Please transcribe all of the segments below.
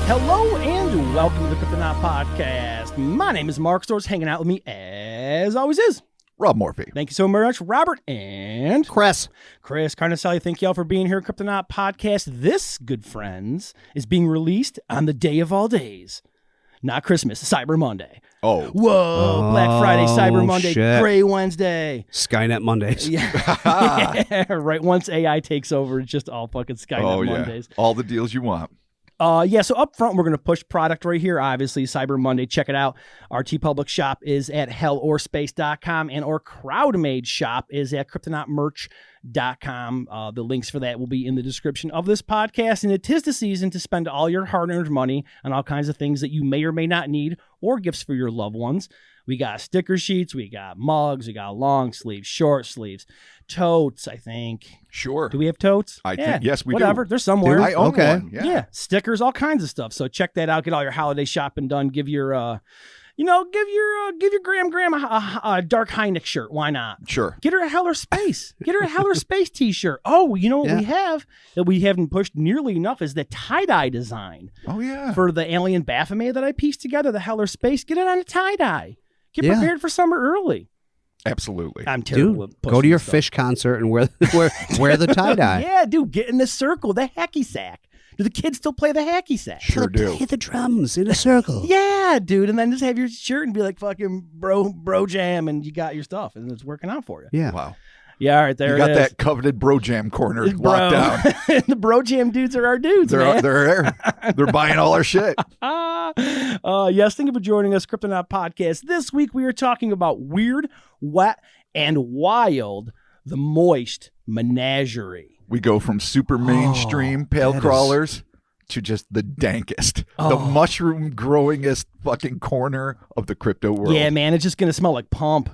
Hello and welcome to the Cryptonaut podcast. My name is Mark Stores. Hanging out with me, as always, is Rob Morphy. Thank you so much, Robert and Chris Carnesali. Thank y'all for being here. Cryptonaut podcast. This, good friends, is being released on the day of all days. Not Christmas, Cyber Monday. Oh. Whoa, Black Friday, Cyber Monday, shit. Gray Wednesday. Skynet Mondays. Yeah, right. Once AI takes over, it's just all fucking Skynet Mondays. All the deals you want. So up front, we're going to push product right here. Obviously, Cyber Monday. Check it out. Our TeePublic shop is at hellorspace.com, and our CrowdMade shop is at cryptonautmerch.com. The links for that will be in the description of this podcast. And it is the season to spend all your hard-earned money on all kinds of things that you may or may not need, or gifts for your loved ones. We got sticker sheets, we got mugs, we got long sleeves, short sleeves, totes, I think. Sure. Do we have totes? I think, yes, we whatever. do. They're somewhere. I own Okay. one. Yeah, stickers, all kinds of stuff. So check that out. Get all your holiday shopping done. Give your, give your grandma a Dark Heinrich shirt. Why not? Sure. Get her a Heller Space. Get her a Heller Space T-shirt. Oh, you know what we have that we haven't pushed nearly enough is the tie-dye design. Oh, yeah. For the alien Baphomet that I pieced together, the Heller Space. Get it on a tie-dye. Get prepared for summer early. Absolutely. I'm terrible. Dude, go to your fish concert and wear the tie-dye. Yeah, dude, get in the circle, the hacky sack. Do the kids still play the hacky sack? Sure do. Play the drums in a circle. Yeah, dude, and then just have your shirt and be like fucking bro jam, and you got your stuff, and it's working out for you. Yeah. Wow. Yeah, all right, there You it got is. that coveted bro jam corner Bro. locked down. The bro jam dudes are our dudes, man. They're buying all our shit. Yes, thank you for joining us, Cryptonaut Podcast. This week we are talking about weird, wet, and wild, the moist menagerie. We go from super mainstream pale crawlers to just the dankest, the mushroom growingest fucking corner of the crypto world. Yeah, man, it's just going to smell like pump.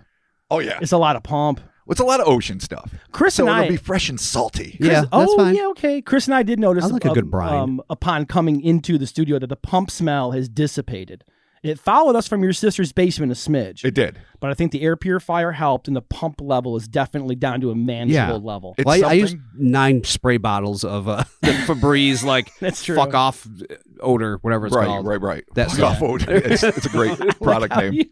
Oh, yeah. It's a lot of pump. It's a lot of ocean stuff. Chris so and it'll I be fresh and salty. Yeah, that's fine. Yeah, okay. Chris and I did notice I like a good brine. Upon coming into the studio that the pump smell has dissipated. It followed us from your sister's basement a smidge. It did. But I think the air purifier helped, and the pump level is definitely down to a manageable level. It's Well, I used 9 spray bottles of the Febreze, That's true. fuck off odor, whatever it's called. Right. That's Fuck off odor. It's a great product name.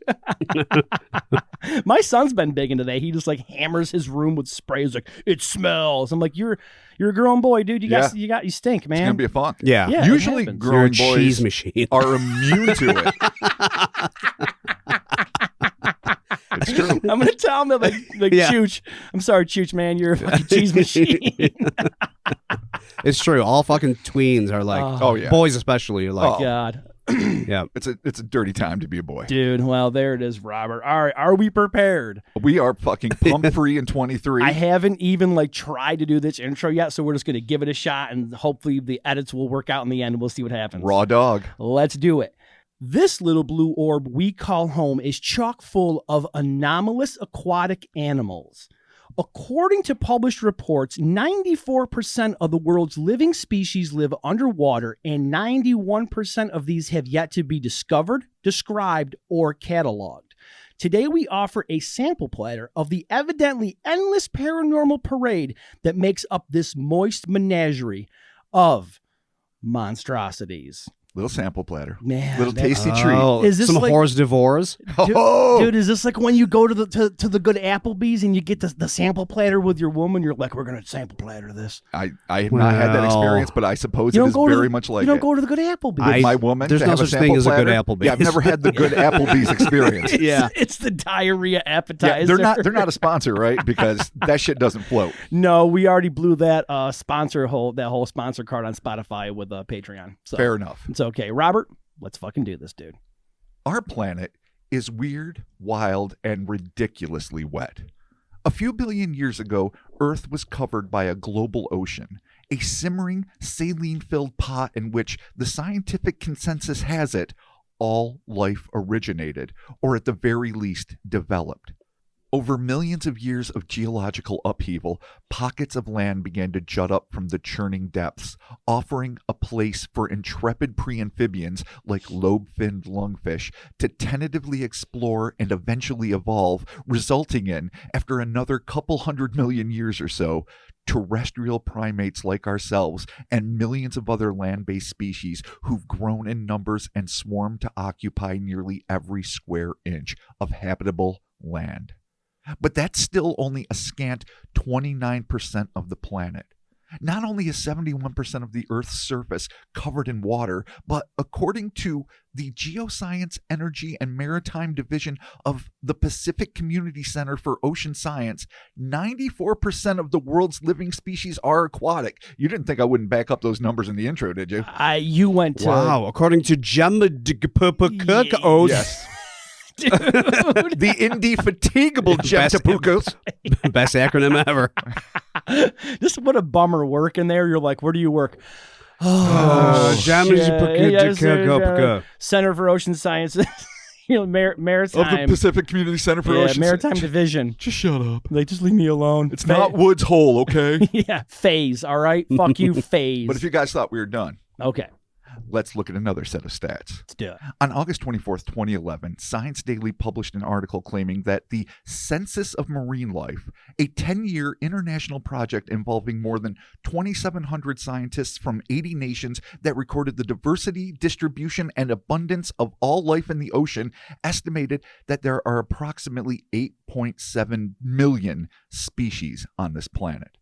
My son's been big into that. He just like hammers his room with sprays. Like, it smells. I'm like, you're a grown boy, dude. You stink, man. It's gonna be a funk. Yeah. Yeah, Usually, it happens. You're a growing cheese boys machine. are immune to it. It's true. I'm gonna tell him that like Yeah. Chooch. I'm sorry, Chooch, man. You're a fucking cheese machine. It's true. All fucking tweens are like, Oh, yeah. boys especially are like, God. yeah. It's a dirty time to be a boy. Dude, well, there it is, Robert. All right, are we prepared? We are fucking pump free in 23. I haven't even like tried to do this intro yet, so we're just gonna give it a shot, and hopefully the edits will work out in the end. We'll see what happens. Raw dog. Let's do it. This little blue orb we call home is chock full of anomalous aquatic animals. According to published reports, 94% of the world's living species live underwater, and 91% of these have yet to be discovered, described, or cataloged. Today, we offer a sample platter of the evidently endless paranormal parade that makes up this moist menagerie of monstrosities. Little sample platter. Man, Little that's- tasty treat. Oh, Is this some like- hors d'oeuvres? Dude, is this like when you go to the good Applebee's and you get the sample platter with your woman? You're like, we're gonna sample platter this. I have not had that Well, experience, but I suppose You it don't is go to very the- much like you don't it. go to the good Applebee's. With my woman, there's to no have such sample thing as a good platter? Applebee's. Yeah, I've never had the good Applebee's experience. Yeah. It's the diarrhea appetizer. Yeah, they're not a sponsor, right? Because that shit doesn't float. No, we already blew that whole sponsor card on Spotify with Patreon. So Fair enough. it's okay. Robert, let's fucking do this, dude. Our planet is weird, wild, and ridiculously wet. A few billion years ago, Earth was covered by a global ocean, a simmering, saline-filled pot in which the scientific consensus has it all life originated, or at the very least developed. Over millions of years of geological upheaval, pockets of land began to jut up from the churning depths, offering a place for intrepid pre-amphibians like lobe-finned lungfish to tentatively explore and eventually evolve, resulting in, after another couple 100 million years or so, terrestrial primates like ourselves and millions of other land-based species who've grown in numbers and swarmed to occupy nearly every square inch of habitable land. But that's still only a scant 29% of the planet. Not only is 71% of the Earth's surface covered in water, but according to the Geoscience, Energy, and Maritime Division of the Pacific Community Center for Ocean Science, 94% of the world's living species are aquatic. You didn't think I wouldn't back up those numbers in the intro, did you? You went to... Wow, according to Gemma Yes. Dude. The indefatigable Jeptapukos. Best acronym ever. Just what a bummer working there. You're like, where do you work? Center for Ocean Sciences. Maritime. Of the Pacific Community Center for Ocean Maritime Division. Just shut up. Like, just leave me alone. It's not Woods Hole, okay? Yeah, phase, all right? Fuck you, phase. But if you guys thought we were done, okay, let's look at another set of stats. let's do it. On August 24th, 2011, Science Daily published an article claiming that the Census of Marine Life, a 10-year international project involving more than 2,700 scientists from 80 nations that recorded the diversity, distribution, and abundance of all life in the ocean, estimated that there are approximately 8.7 million species on this planet.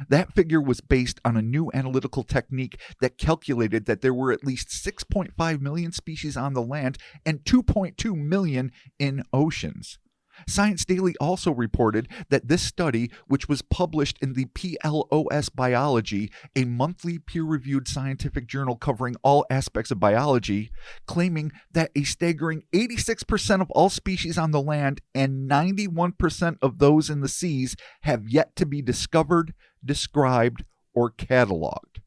That figure was based on a new analytical technique that calculated that there were at least 6.5 million species on the land and 2.2 million in oceans. Science Daily also reported that this study, which was published in the PLOS Biology, a monthly peer-reviewed scientific journal covering all aspects of biology, claiming that a staggering 86% of all species on the land and 91% of those in the seas have yet to be discovered, described, or cataloged.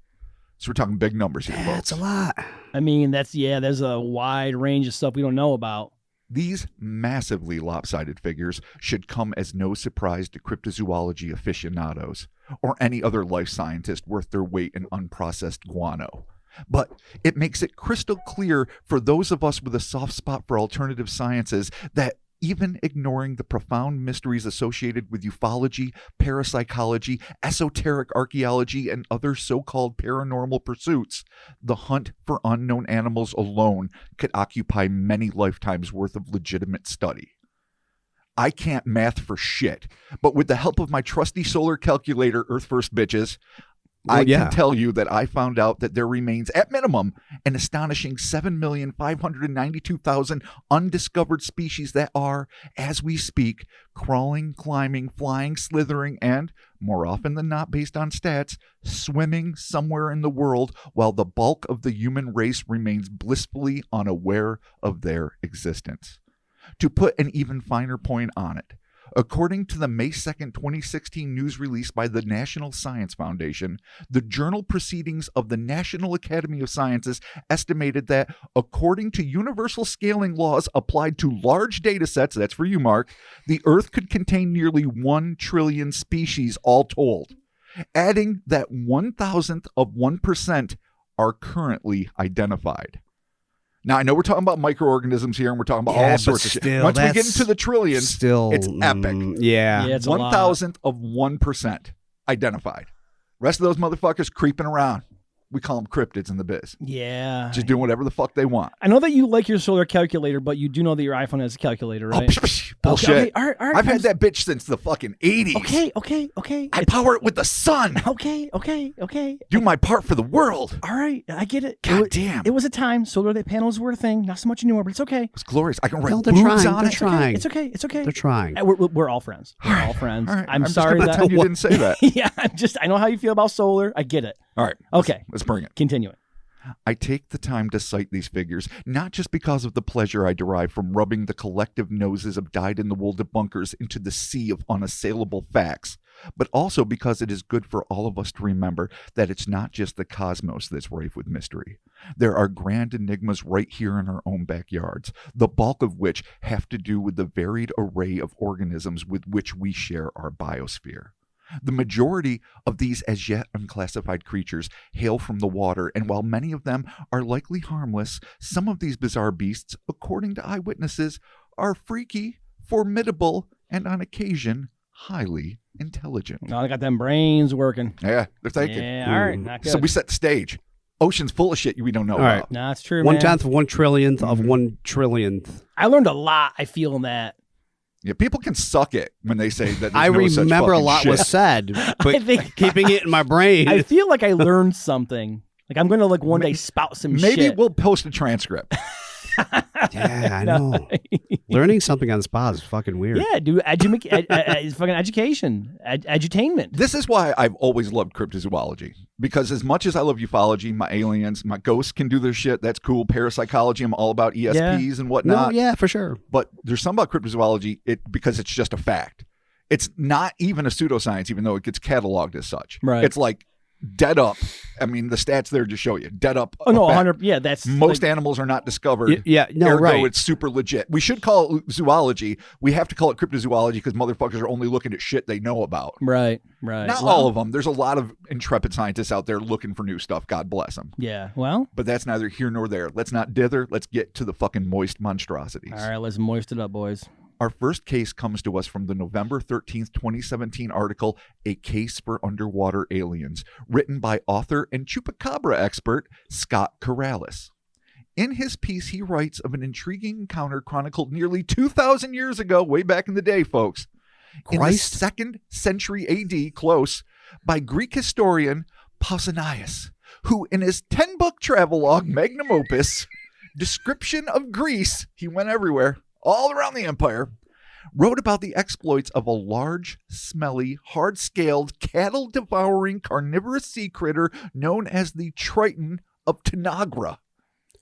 So we're talking big numbers here, folks. That's a lot. I mean, there's a wide range of stuff we don't know about. These massively lopsided figures should come as no surprise to cryptozoology aficionados or any other life scientist worth their weight in unprocessed guano. But it makes it crystal clear for those of us with a soft spot for alternative sciences that even ignoring the profound mysteries associated with ufology, parapsychology, esoteric archaeology, and other so-called paranormal pursuits, the hunt for unknown animals alone could occupy many lifetimes worth of legitimate study. I can't math for shit, but with the help of my trusty solar calculator, Earth First bitches, I can tell you that I found out that there remains, at minimum, an astonishing 7,592,000 undiscovered species that are, as we speak, crawling, climbing, flying, slithering, and, more often than not based on stats, swimming somewhere in the world while the bulk of the human race remains blissfully unaware of their existence. To put an even finer point on it, according to the May 2nd, 2016 news release by the National Science Foundation, the journal Proceedings of the National Academy of Sciences estimated that, according to universal scaling laws applied to large data sets, that's for you, Mark, the Earth could contain nearly 1 trillion species all told, adding that 1,000th of 1% are currently identified. Now, I know we're talking about microorganisms here, and we're talking about all sorts of shit. Once we get into the trillions, it's epic. Yeah. It's 1,000th of 1% identified. Rest of those motherfuckers creeping around. We call them cryptids in the biz. Yeah. Just doing whatever the fuck they want. I know that you like your solar calculator, but you do know that your iPhone has a calculator, right? Bullshit. Okay, all right, I've had that bitch since the fucking 80s. Okay. I power it with the sun. Okay. Do my part for the world. All right, I get it. God damn. It was a time. Solar panels were a thing. Not so much anymore, but it's okay. It's glorious. I can write They're boobs trying. on They're it. trying. It's okay. They're trying. We're all friends. We're all friends. All right. I'm just sorry gonna that pretend you didn't say that. Yeah, I know how you feel about solar. I get it. All right. Okay. Let's bring it. Continuing. I take the time to cite these figures, not just because of the pleasure I derive from rubbing the collective noses of dyed-in-the-wool debunkers into the sea of unassailable facts, but also because it is good for all of us to remember that it's not just the cosmos that's rife with mystery. There are grand enigmas right here in our own backyards, the bulk of which have to do with the varied array of organisms with which we share our biosphere. The majority of these as yet unclassified creatures hail from the water, and while many of them are likely harmless, some of these bizarre beasts, according to eyewitnesses, are freaky, formidable, and on occasion, highly intelligent. Oh, they got them brains working. Yeah, they're thinking. Yeah, all right, not good. So we set the stage. Ocean's full of shit we don't know All right. about. No, that's true, 1/10 man. of 1 trillionth of 1 trillionth. I learned a lot, I feel, in that. Yeah, people can suck it when they say that. I there's no such remember a fucking lot shit. was said, but I think- keeping it in my brain. I feel like I learned something. Like I'm going to like one day spout some Maybe shit. we'll post a transcript. Yeah, I know. Learning something on the spot is fucking weird. Yeah, dude. It's fucking education, edutainment. This is why I've always loved cryptozoology. Because as much as I love ufology, my aliens, my ghosts can do their shit. That's cool. Parapsychology, I'm all about ESPs and No, whatnot. yeah, for sure. But there's something about cryptozoology because it's just a fact. It's not even a pseudoscience, even though it gets cataloged as such. Right. It's like dead up. I mean, the stats there just show you dead up. Oh no, a fact. 100. Yeah, that's Most like, animals are not discovered. Yeah, no, Ergo, right. it's super legit. We should call it zoology. We have to call it cryptozoology because motherfuckers are only looking at shit they know about. right. Not all of them. There's a lot of intrepid scientists out there looking for new stuff. God bless them. Yeah. Well, But that's neither here nor there. Let's not dither. Let's get to the fucking moist monstrosities. all right. Let's moist it up, boys. Our first case comes to us from the November 13th, 2017 article, A Case for Underwater Aliens, written by author and chupacabra expert Scott Corrales. In his piece, he writes of an intriguing encounter chronicled nearly 2,000 years ago, way back in the day, folks. In the Christ. 2nd century AD, close, by Greek historian Pausanias, who in his 10-book travelogue magnum opus, Description of Greece, he went everywhere, all around the empire, wrote about the exploits of a large, smelly, hard-scaled, cattle-devouring carnivorous sea critter known as the Triton of Tanagra.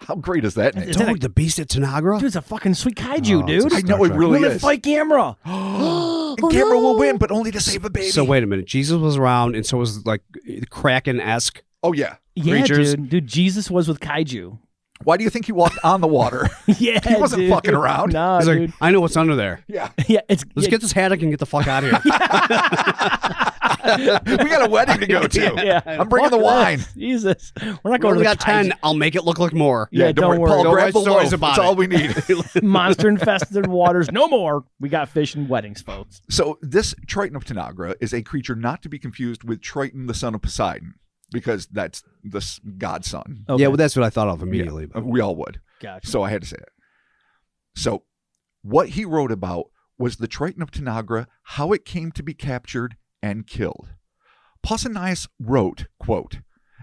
How great is that name? Is that Dude, the beast at Tanagra? Dude, it's a fucking sweet kaiju, Oh, dude. it's a I know it Trek. really We're gonna is. fight Gamera. And Gamera will win, but only to save a baby. So wait a minute. Jesus was around, and so was like Kraken-esque. Oh, yeah. Yeah, creatures. dude. Jesus was with kaiju. Why do you think he walked on the water? Yeah, He wasn't dude. fucking around. Nah, He's like, dude. I know what's under there. Yeah. Yeah, it's Let's get this haddock and get the fuck out of here. We got a wedding to go to. Yeah, I'm bringing fuck the wine. this. Jesus, we're not We going only to the got 10. I'll make it look like more. Yeah, don't worry. Paul, Don't grab write the stories loaf. about That's it. all we need. Monster infested waters. No more. We got fish and weddings, folks. So this Triton of Tanagra is a creature not to be confused with Triton, the son of Poseidon, because that's the god's son. Okay. Yeah, well, that's what I thought of immediately. Yeah, we all would. Gotcha. So I had to say it. So what he wrote about was the Triton of Tanagra, how it came to be captured and killed. Pausanias wrote, quote,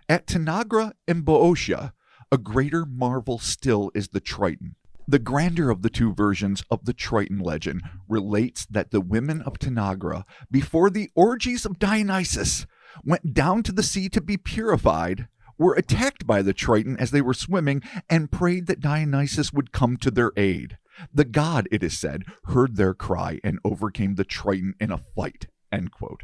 "At Tanagra in Boeotia, a greater marvel still is the Triton. The grander of the two versions of the Triton legend relates that the women of Tanagra, before the orgies of Dionysus, went down to the sea to be purified, were attacked by the Triton as they were swimming, and prayed that Dionysus would come to their aid. The god, it is said, heard their cry and overcame the Triton in a fight." End quote.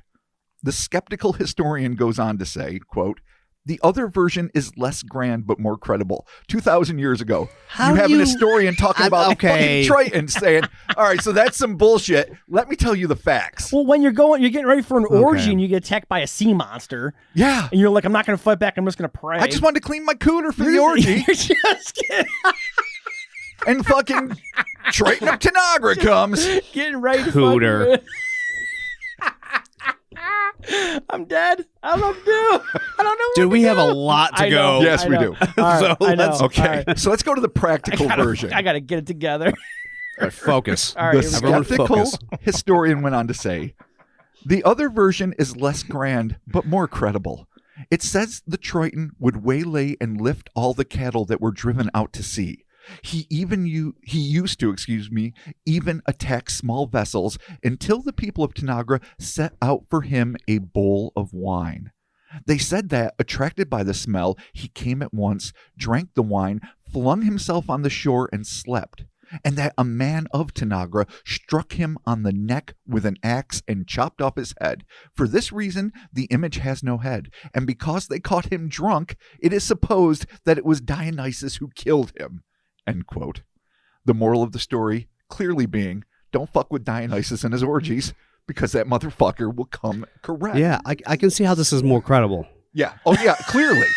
The skeptical historian goes on to say, quote, "The other version is less grand but more credible. 2,000 years ago, you have an historian talking about okay. fucking Triton saying, all right, so that's some bullshit. Let me tell you the facts." Well, when you're getting ready for an orgy Okay. and you get attacked by a sea monster, Yeah. and you're like, I'm not going to fight back. I'm just going to pray. I just wanted to clean my cooter for the orgy, You're just and fucking Triton of Tanagra comes. getting ready to Cooter. fucking- I'm dead. I love you. I don't know. Dude, what we to have a do. lot to I know, go. Yes, I we know. do. All right, So I know. let's- Okay, All right. so let's go to the practical version. I got to get it together. All right, focus. All right, The here we go. skeptical focus. historian went on to say, "The other version is less grand, but more credible. It says the Triton would waylay and lift all the cattle that were driven out to sea. He used to even attack small vessels until the people of Tanagra set out for him a bowl of wine. They said that, attracted by the smell, he came at once, drank the wine, flung himself on the shore, and slept. and that a man of Tanagra struck him on the neck with an axe and chopped off his head. For this reason, the image has no head, and because they caught him drunk, it is supposed that it was Dionysus who killed him. End quote. The moral of the story clearly being, don't fuck with Dionysus and his orgies, because that motherfucker will come correct. Yeah, I can see how this is more credible. Yeah. Oh, yeah, clearly.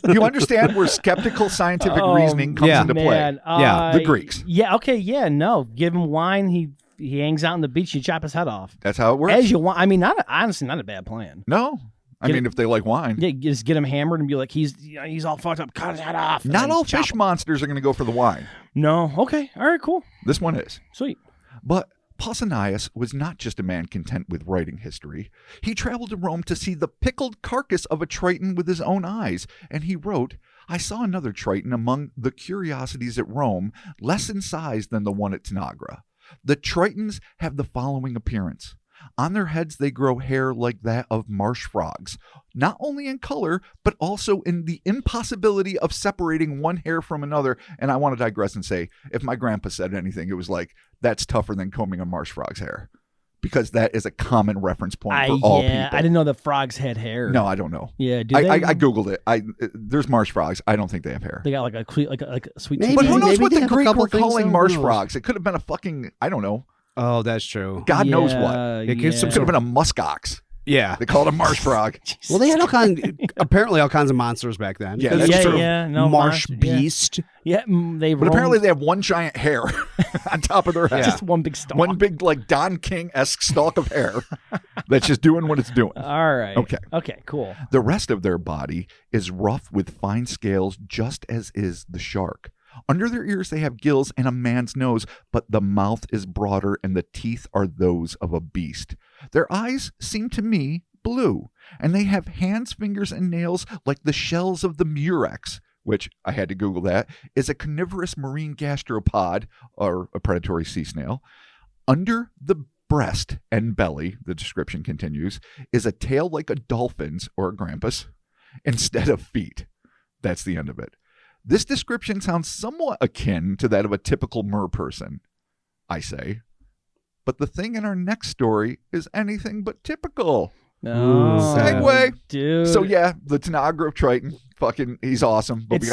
You understand where skeptical scientific reasoning comes into play. Yeah. The Greeks. Yeah, okay, yeah, no. Give him wine, he hangs out on the beach, you chop his head off. That's how it works. As you want. I mean, honestly, not a bad plan. No. I mean, if they like wine. Yeah, just get him hammered and be like, he's all fucked up, cut his head off. Not all fish monsters are going to go for the wine. No. Okay. All right, cool. This one is. Sweet. But Pausanias was not just a man content with writing history. He traveled to Rome to see the pickled carcass of a Triton with his own eyes, and he wrote, I saw another Triton among the curiosities at Rome, less in size than the one at Tanagra. The Tritons have the following appearance. On their heads they grow hair like that of marsh frogs, not only in color, but also in the impossibility of separating one hair from another. And I want to digress and say, if my grandpa said anything, it was like, that's tougher than combing a marsh frog's hair. Because that is a common reference point for all people. I didn't know the frogs had hair. No, I don't know. Yeah, I Googled it. There's marsh frogs. I don't think they have hair. They got like a sweet. Maybe. But who knows Maybe what they the have a Greek couple were things, calling though. marsh Who knows? frogs? It could have been a fucking, I don't know. Oh, that's true. God knows what. It could It could have been a muskox. Yeah. They called it a marsh frog. Well, they had apparently all kinds of monsters back then. Yeah, that's true. No, marsh monster, beast. Yeah, But apparently they have one giant hair on top of their head. just one big stalk. One big, like, Don King-esque stalk of hair that's just doing what it's doing. All right. Okay, cool. The rest of their body is rough with fine scales, just as is the shark. Under their ears they have gills and a man's nose, but the mouth is broader and the teeth are those of a beast. Their eyes seem to me blue, and they have hands, fingers, and nails like the shells of the murex, which, I had to Google that, is a carnivorous marine gastropod, or a predatory sea snail. Under the breast and belly, the description continues, is a tail like a dolphin's or a grampus, instead of feet. That's the end of it. This description sounds somewhat akin to that of a typical mer person, I say. But the thing in our next story is anything but typical. Oh, Segue. dude. So yeah, the Tanagra of Triton, fucking, he's awesome. But we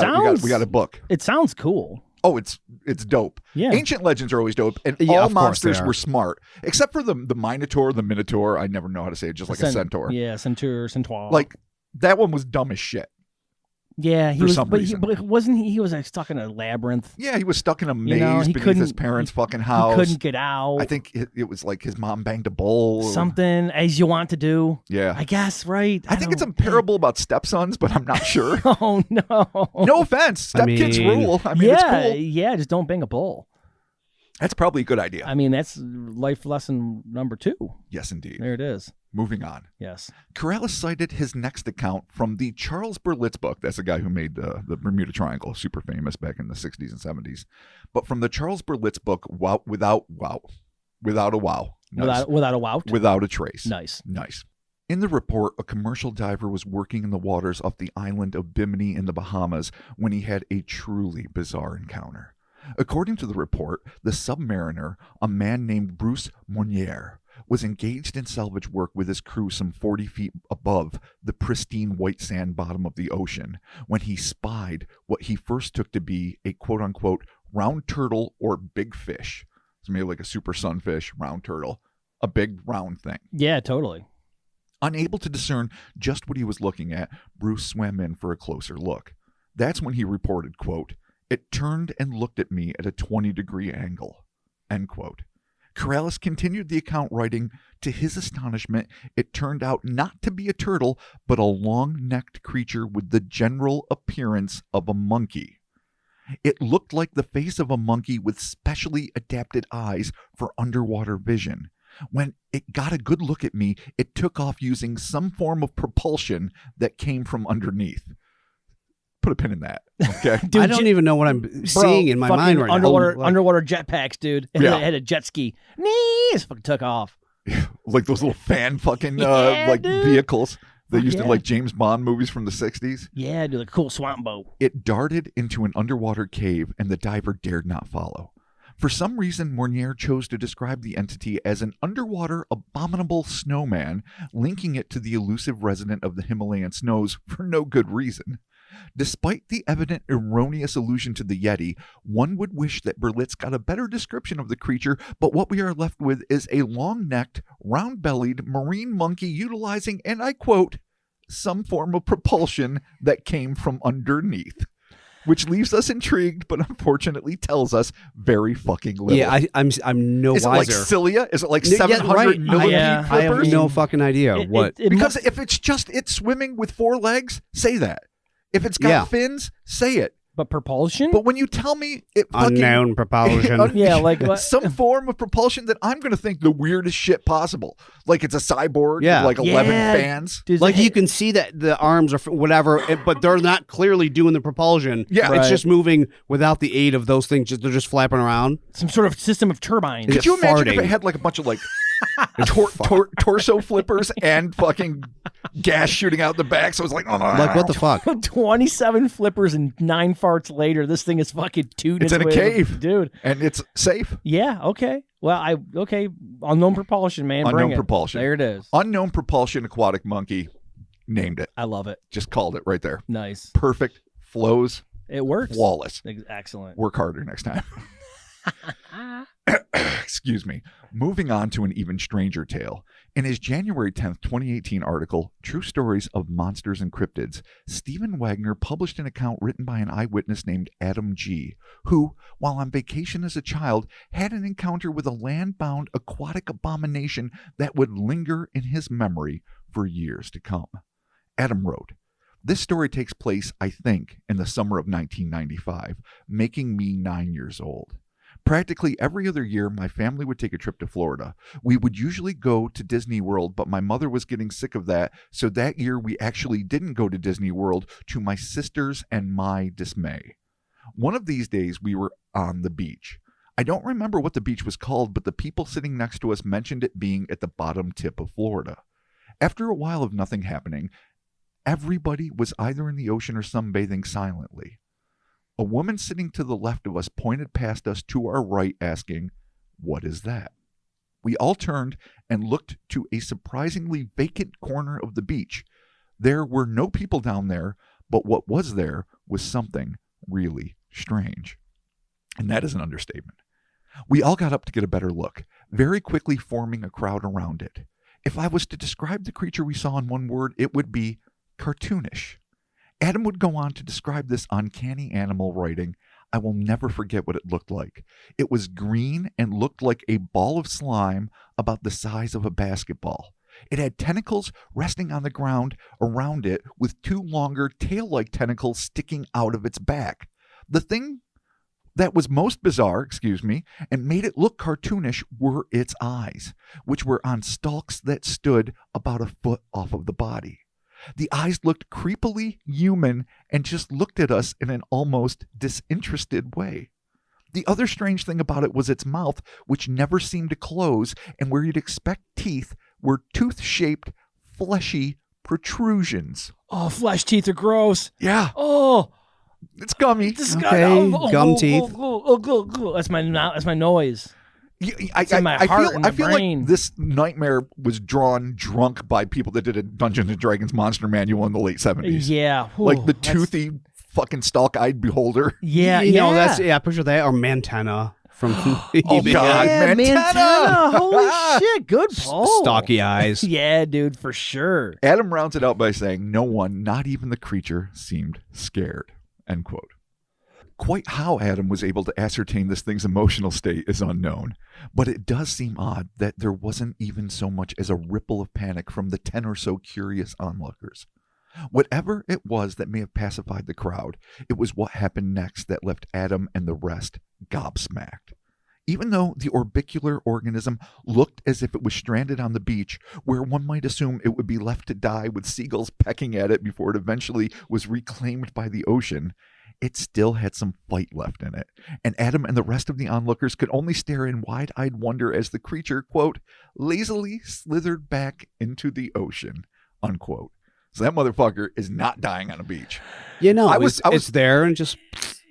got a book. It sounds cool. Oh, it's dope. Yeah. Ancient legends are always dope, and Yeah, all of course monsters they are. were smart, except for the Minotaur. I never know how to say it, just like a centaur. Yeah, centaur. Like that one was dumb as shit. Yeah, he for was, some but reason. but wasn't he? He was like stuck in a labyrinth. Yeah, he was stuck in a maze You know, he beneath couldn't- his parents' fucking house. He couldn't get out. I think it was like his mom banged a bowl. Something as you want to do. Yeah. I guess, right? I think it's a parable about stepsons, but I'm not sure. Oh no! No offense, stepkids rule. I mean, yeah, it's cool. yeah. Just don't bang a bull. That's probably a good idea. I mean, that's life lesson number 2. Yes, indeed. There it is. Moving on. Yes. Corellis cited his next account from the Charles Berlitz book. That's the guy who made the Bermuda Triangle, super famous back in the 60s and 70s. But from the Charles Berlitz book, Without a Wow. Nice. Without a wout. Without a trace. Nice. Nice. In the report, a commercial diver was working in the waters off the island of Bimini in the Bahamas when he had a truly bizarre encounter. According to the report, the submariner, a man named Bruce Monnier, was engaged in salvage work with his crew some 40 feet above the pristine white sand bottom of the ocean when he spied what he first took to be a quote-unquote round turtle or big fish. So maybe like a super sunfish, round turtle, a big round thing. Yeah, totally. Unable to discern just what he was looking at, Bruce swam in for a closer look. That's when he reported, quote, "It turned and looked at me at a 20-degree angle," end quote. Corellis continued the account, writing, to his astonishment, it turned out not to be a turtle, but a long-necked creature with the general appearance of a monkey. It looked like the face of a monkey with specially adapted eyes for underwater vision. When it got a good look at me, it took off using some form of propulsion that came from underneath. Put a pin in that, okay? Dude, I don't even know what I'm seeing in my fucking mind right underwater, now. Underwater jetpacks, dude. It Yeah. had a jet ski. It fucking took off. Like those little fan fucking Yeah, like dude. vehicles. They used yeah. in like James Bond movies from the 60s. Yeah, do the cool swamp boat. It darted into an underwater cave and the diver dared not follow. For some reason, Mornier chose to describe the entity as an underwater abominable snowman, linking it to the elusive resident of the Himalayan snows for no good reason. Despite the evident erroneous allusion to the Yeti, one would wish that Berlitz got a better description of the creature, but what we are left with is a long-necked, round-bellied marine monkey utilizing, and I quote, some form of propulsion that came from underneath. Which leaves us intrigued, but unfortunately tells us very fucking little. Yeah, I'm no Is it wiser. like cilia? Is it like Yeah, 700 right. millipede Yeah. I have flippers? no fucking idea what. Because if it's just it swimming with 4 legs, say that. If it's got Yeah. fins, say it. But propulsion? But when you tell me it fucking Unknown propulsion. Yeah, like what? some form of propulsion, that I'm going to think the weirdest shit possible. Like it's a cyborg Yeah. with like 11 Yeah. fans. Does Like it- you can see that the arms are whatever, but they're not clearly doing the propulsion. Yeah. It's Right. just moving without the aid of those things. They're just flapping around. some sort of system of turbines. Is Could you imagine if farting. it had like a bunch of like torso flippers and fucking gas shooting out the back? So it's like, Like what the fuck? 27 flippers and 9 farts later, this thing is fucking tooting. It's in a its way to- cave. dude. And it's safe. Yeah, okay. Well, unknown propulsion, man. Bring Unknown it. propulsion. There it is. Unknown propulsion aquatic monkey. Named it. I love it. Just called it right there. Nice. Perfect. Flows. It works. Flawless. Excellent. Work harder next time. Excuse me. Moving on to an even stranger tale. In his January 10th, 2018 article, True Stories of Monsters and Cryptids, Stephen Wagner published an account written by an eyewitness named Adam G., who, while on vacation as a child, had an encounter with a land-bound aquatic abomination that would linger in his memory for years to come. Adam wrote, "This story takes place, I think, in the summer of 1995, making me 9 years old. Practically every other year, my family would take a trip to Florida. We would usually go to Disney World, but my mother was getting sick of that, so that year we actually didn't go to Disney World, to my sister's and my dismay. One of these days, we were on the beach. I don't remember what the beach was called, but the people sitting next to us mentioned it being at the bottom tip of Florida. After a while of nothing happening, everybody was either in the ocean or sunbathing silently. A woman sitting to the left of us pointed past us to our right, asking, 'What is that?' We all turned and looked to a surprisingly vacant corner of the beach. There were no people down there, but what was there was something really strange." And that is an understatement. We all got up to get a better look, very quickly forming a crowd around it. If I was to describe the creature we saw in one word, it would be cartoonish. Adam would go on to describe this uncanny animal, writing, "I will never forget what it looked like. It was green and looked like a ball of slime about the size of a basketball. It had tentacles resting on the ground around it, with 2 longer tail-like tentacles sticking out of its back. The thing that was most bizarre, and made it look cartoonish were its eyes, which were on stalks that stood about a foot off of the body. The eyes looked creepily human and just looked at us in an almost disinterested way. The other strange thing about it was its mouth, which never seemed to close, and where you'd expect teeth were tooth-shaped, fleshy protrusions." Oh, flesh teeth are gross. Yeah, Oh, it's gummy. Okay, gum teeth. That's my noise. It's in my heart and I my feel brain. like this nightmare was drawn drunk by people that did a Dungeons and Dragons monster manual in the late 70s. Yeah. Like the That's- toothy fucking stalk-eyed beholder. Yeah, You know, yeah. that's picture that or Mantana from Oh, He-Man. God. Yeah, Mantana. Holy shit. Good pull. Stocky eyes. Yeah, dude, for sure. Adam rounds it out by saying, "No one, not even the creature, seemed scared." End quote. Quite how Adam was able to ascertain this thing's emotional state is unknown, but it does seem odd that there wasn't even so much as a ripple of panic from the 10 or so curious onlookers. Whatever it was that may have pacified the crowd, it was what happened next that left Adam and the rest gobsmacked. Even though the orbicular organism looked as if it was stranded on the beach, where one might assume it would be left to die with seagulls pecking at it before it eventually was reclaimed by the ocean, it still had some fight left in it, and Adam and the rest of the onlookers could only stare in wide-eyed wonder as the creature, quote, lazily slithered back into the ocean, unquote. So that motherfucker is not dying on a beach. You know, I was it's there and just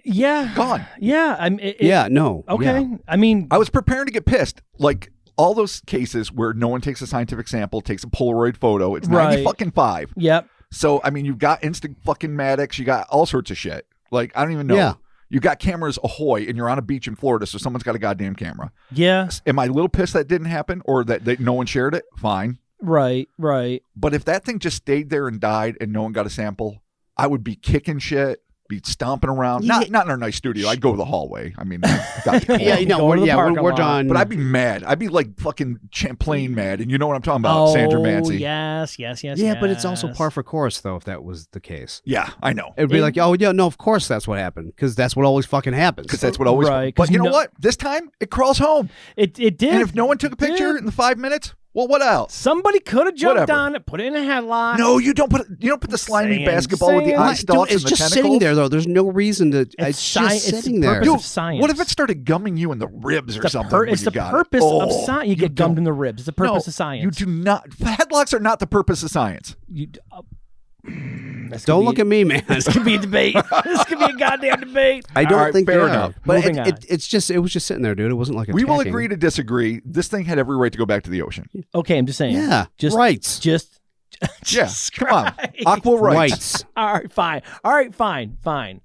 Yeah. gone. Yeah. Okay. Yeah. I mean, I was preparing to get pissed. Like all those cases where no one takes a scientific sample, takes a Polaroid photo. It's 90 fucking 5. Yep. So, I mean, you've got instant fucking Maddox. You got all sorts of shit. Like, I don't even know. Yeah. You got cameras ahoy, and you're on a beach in Florida, so someone's got a goddamn camera. Yeah. Am I a little pissed that didn't happen or that no one shared it? Fine. Right. But if that thing just stayed there and died and no one got a sample, I would be kicking shit, be stomping around. Yeah. Not in our nice studio. I'd go to the hallway. I mean, that'd be cool. Yeah, you know, Go to the parking we're lot. done. But I'd be mad. I'd be like fucking Champlain mad, and you know what I'm talking about, Sandra Mancy. Yes. Yeah, but it's also par for course, though, if that was the case. Yeah, I know. It would be like, oh, yeah, no, of course that's what happened, because that's what always fucking happens. Because that's what always. Right, But 'cause you know what? This time it crawls home, It did. and if no one took a picture in the 5 minutes, well, what else? Somebody could have jumped Whatever. on it, put it in a headlock. No, you don't put the slimy Saying, basketball with the eye saying. stalks Dude, it's and the just tentacles. sitting there, though. There's no reason to. It's sci- just it's sitting the there. purpose Dude, of science. what if it started gumming you in the ribs or The something? pur- when it's you the got purpose it? of Oh, science. You get gummed in the ribs. It's the purpose no, of science. You do not. Headlocks are not the purpose of science. Don't look at me, man. This could be a debate. This could be a goddamn debate. I don't All right, think fair yeah. enough. But Moving on. it was just sitting there, dude. It wasn't like We will attacking. agree to disagree. This thing had every right to go back to the ocean. Okay, I'm just saying. Yeah, Just rights. Just. Yeah, Jesus come on. Christ. Aqua rights. Rights. All right, fine.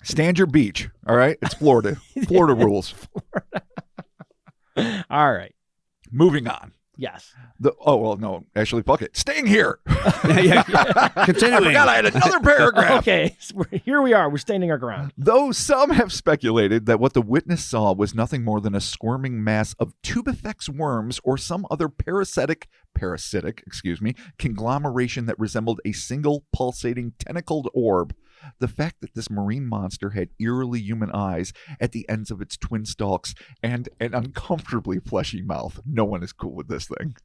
Stand your beach. All right, it's Florida. Florida rules. All right. Moving on. Yes. No, actually, fuck it. Staying here. Yeah. Continuing. I forgot I had another paragraph. Okay. So here we are. We're standing our ground. Though some have speculated that what the witness saw was nothing more than a squirming mass of tubifex worms or some other parasitic, conglomeration that resembled a single pulsating tentacled orb, the fact that this marine monster had eerily human eyes at the ends of its twin stalks and an uncomfortably fleshy mouth. No one is cool with this thing.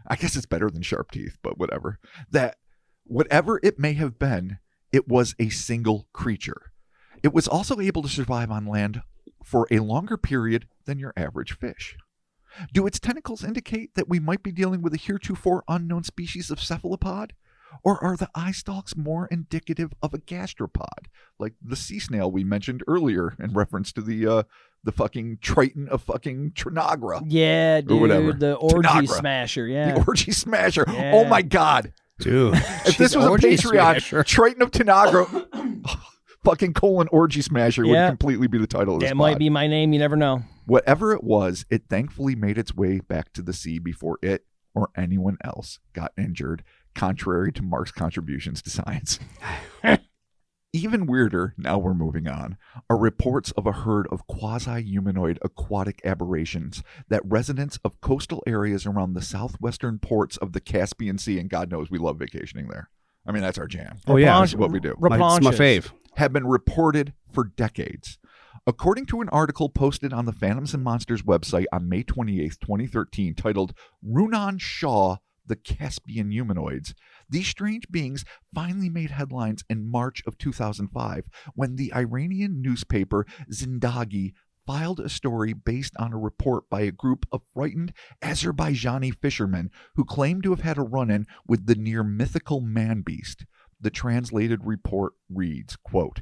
I guess it's better than sharp teeth, but whatever. That whatever it may have been, it was a single creature. It was also able to survive on land for a longer period than your average fish. Do its tentacles indicate that we might be dealing with a heretofore unknown species of cephalopod? Or are the eye stalks more indicative of a gastropod, like the sea snail we mentioned earlier in reference to the fucking Triton of fucking Tanagra? Yeah, dude. Or whatever. The orgy Tanagra. smasher. Yeah. The orgy smasher. Yeah. Oh my God. Dude. If this was a Orgy Patreon, smasher. Triton of Tanagra, fucking : orgy smasher would Yeah. completely be the title of this That might pod. be my name. You never know. Whatever it was, it thankfully made its way back to the sea before it or anyone else got injured, contrary to Mark's contributions to science. Even weirder, now we're moving on, are reports of a herd of quasi-humanoid aquatic aberrations that residents of coastal areas around the southwestern ports of the Caspian Sea, and God knows we love vacationing there. I mean, that's our jam. Oh, yeah. That's what we do. It's my fave. Have been reported for decades. According to an article posted on the Phantoms and Monsters website on May 28th, 2013, titled Runan Shah, the Caspian Humanoids, these strange beings finally made headlines in March of 2005 when the Iranian newspaper Zindagi filed a story based on a report by a group of frightened Azerbaijani fishermen who claimed to have had a run-in with the near-mythical man-beast. The translated report reads, quote,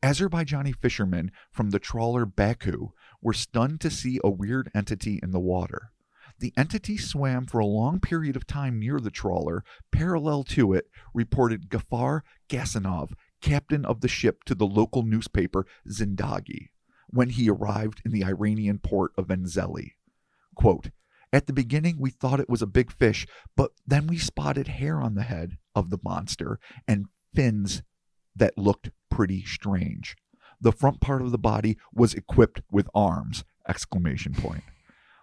Azerbaijani fishermen from the trawler Baku were stunned to see a weird entity in the water. The entity swam for a long period of time near the trawler. Parallel to it, reported Gafar Gasanov, captain of the ship, to the local newspaper Zindagi when he arrived in the Iranian port of Enzeli. Quote, at the beginning, we thought it was a big fish, but then we spotted hair on the head of the monster and fins that looked pretty strange. The front part of the body was equipped with arms! Exclamation point.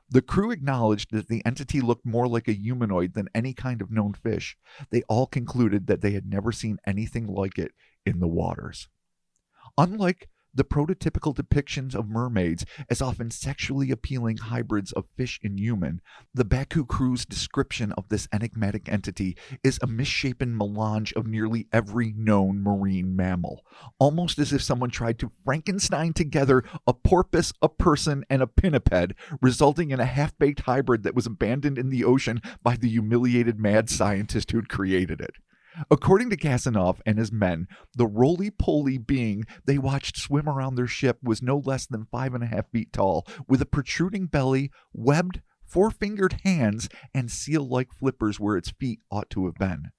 The crew acknowledged that the entity looked more like a humanoid than any kind of known fish. They all concluded that they had never seen anything like it in the waters. Unlike the prototypical depictions of mermaids as often sexually appealing hybrids of fish and human, the Baku crew's description of this enigmatic entity is a misshapen melange of nearly every known marine mammal, almost as if someone tried to Frankenstein together a porpoise, a person, and a pinniped, resulting in a half-baked hybrid that was abandoned in the ocean by the humiliated mad scientist who'd created it. According to Casanov and his men, the roly-poly being they watched swim around their ship was no less than 5.5 feet tall, with a protruding belly, webbed, 4-fingered hands, and seal-like flippers where its feet ought to have been.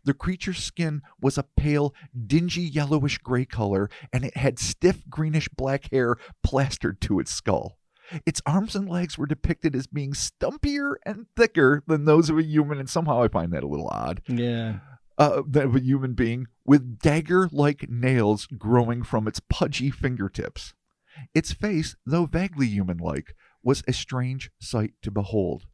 The creature's skin was a pale, dingy yellowish-gray color, and it had stiff greenish-black hair plastered to its skull. Its arms and legs were depicted as being stumpier and thicker than those of a human, and somehow I find that a little odd. Yeah. Of a human being, with dagger-like nails growing from its pudgy fingertips. Its face, though vaguely human-like, was a strange sight to behold.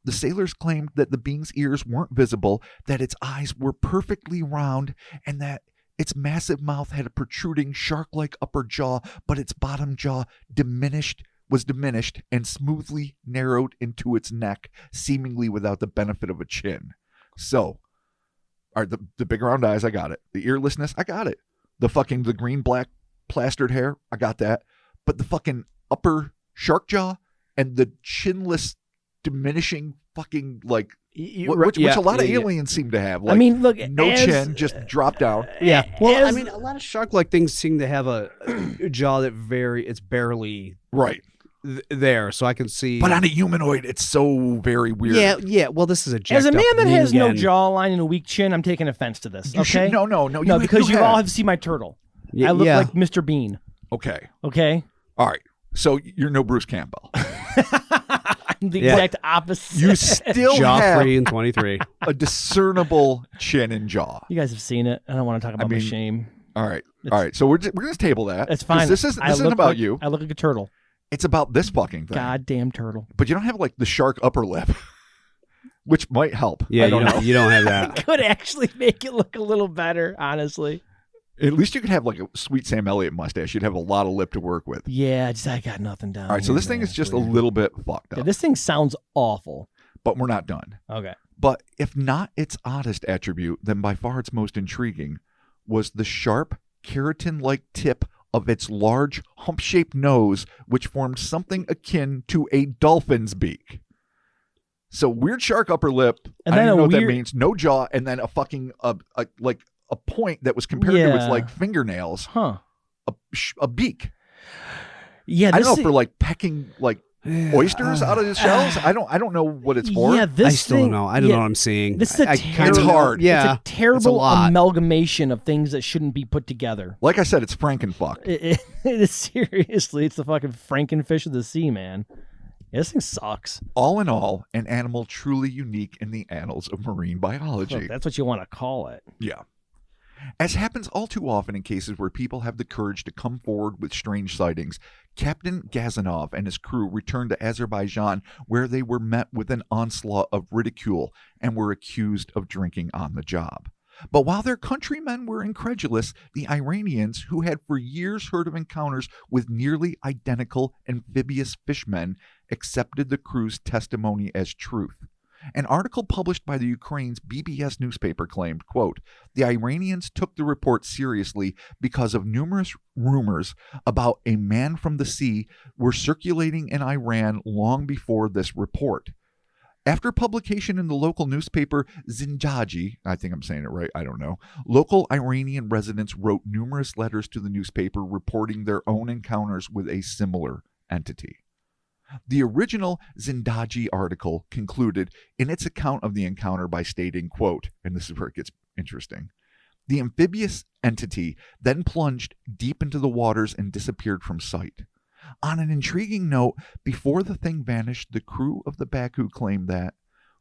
The sailors claimed that the being's ears weren't visible, that its eyes were perfectly round, and that its massive mouth had a protruding shark-like upper jaw, but its bottom jaw was diminished and smoothly narrowed into its neck, seemingly without the benefit of a chin. So, all right, the big round eyes, I got it. The earlessness, I got it. The green-black plastered hair, I got that. But the fucking upper shark jaw and the chinless, diminishing fucking, like, which a lot of aliens seem to have. Like, I mean, look, no chin, just drop down. Yeah. Well, I mean, a lot of shark-like things seem to have a jaw that it's barely right there, so I can see. But on a humanoid, it's so very weird. Yeah. Well, this is a as a man that has no again. jawline and a weak chin, I'm taking offense to this. Okay? No, because you all have seen my turtle. I look like Mr. Bean. Okay. All right. So you're no Bruce Campbell. I'm the exact opposite. You still have Joffrey in 23. a discernible chin and jaw. You guys have seen it. I don't want to talk about my shame. All right. So we're going to table that. It's fine. This isn't about you. I look like a turtle. It's about this fucking thing. Goddamn turtle. But you don't have like the shark upper lip, which might help. Yeah, I don't know. You don't have that. Could actually make it look a little better, honestly. At least you could have like a sweet Sam Elliott mustache. You'd have a lot of lip to work with. Yeah, I got nothing down. All right, so this thing is just a little bit fucked up. Yeah, this thing sounds awful. But we're not done. Okay. But if not its oddest attribute, then by far its most intriguing was the sharp, keratin-like tip of its large, hump-shaped nose, which formed something akin to a dolphin's beak. So weird shark upper lip. And I then don't know what that weird... means. No jaw, and then a fucking a point that was compared to its like fingernails. Huh. A beak. Yeah. I don't know, for like pecking like oysters out of the shells. I don't know what it's for. Yeah, I still don't know. I don't know what I'm seeing. This is it's hard. It's Yeah, a terrible amalgamation of things that shouldn't be put together. Like I said, it's Frankenfuck. It is seriously. It's the fucking Frankenfish of the sea, man. Yeah, this thing sucks. All in all, an animal truly unique in the annals of marine biology. Look, that's what you want to call it. Yeah. As happens all too often in cases where people have the courage to come forward with strange sightings, Captain Gazanov and his crew returned to Azerbaijan, where they were met with an onslaught of ridicule and were accused of drinking on the job. But while their countrymen were incredulous, the Iranians, who had for years heard of encounters with nearly identical amphibious fishmen, accepted the crew's testimony as truth. An article published by the Ukraine's BBS newspaper claimed, quote, "The Iranians took the report seriously because of numerous rumors about a man from the sea were circulating in Iran long before this report. After publication in the local newspaper Zindaji, I think I'm saying it right, I don't know, local Iranian residents wrote numerous letters to the newspaper reporting their own encounters with a similar entity." The original Zindaji article concluded in its account of the encounter by stating, quote, and this is where it gets interesting, "The amphibious entity then plunged deep into the waters and disappeared from sight. On an intriguing note, before the thing vanished, the crew of the Baku claimed that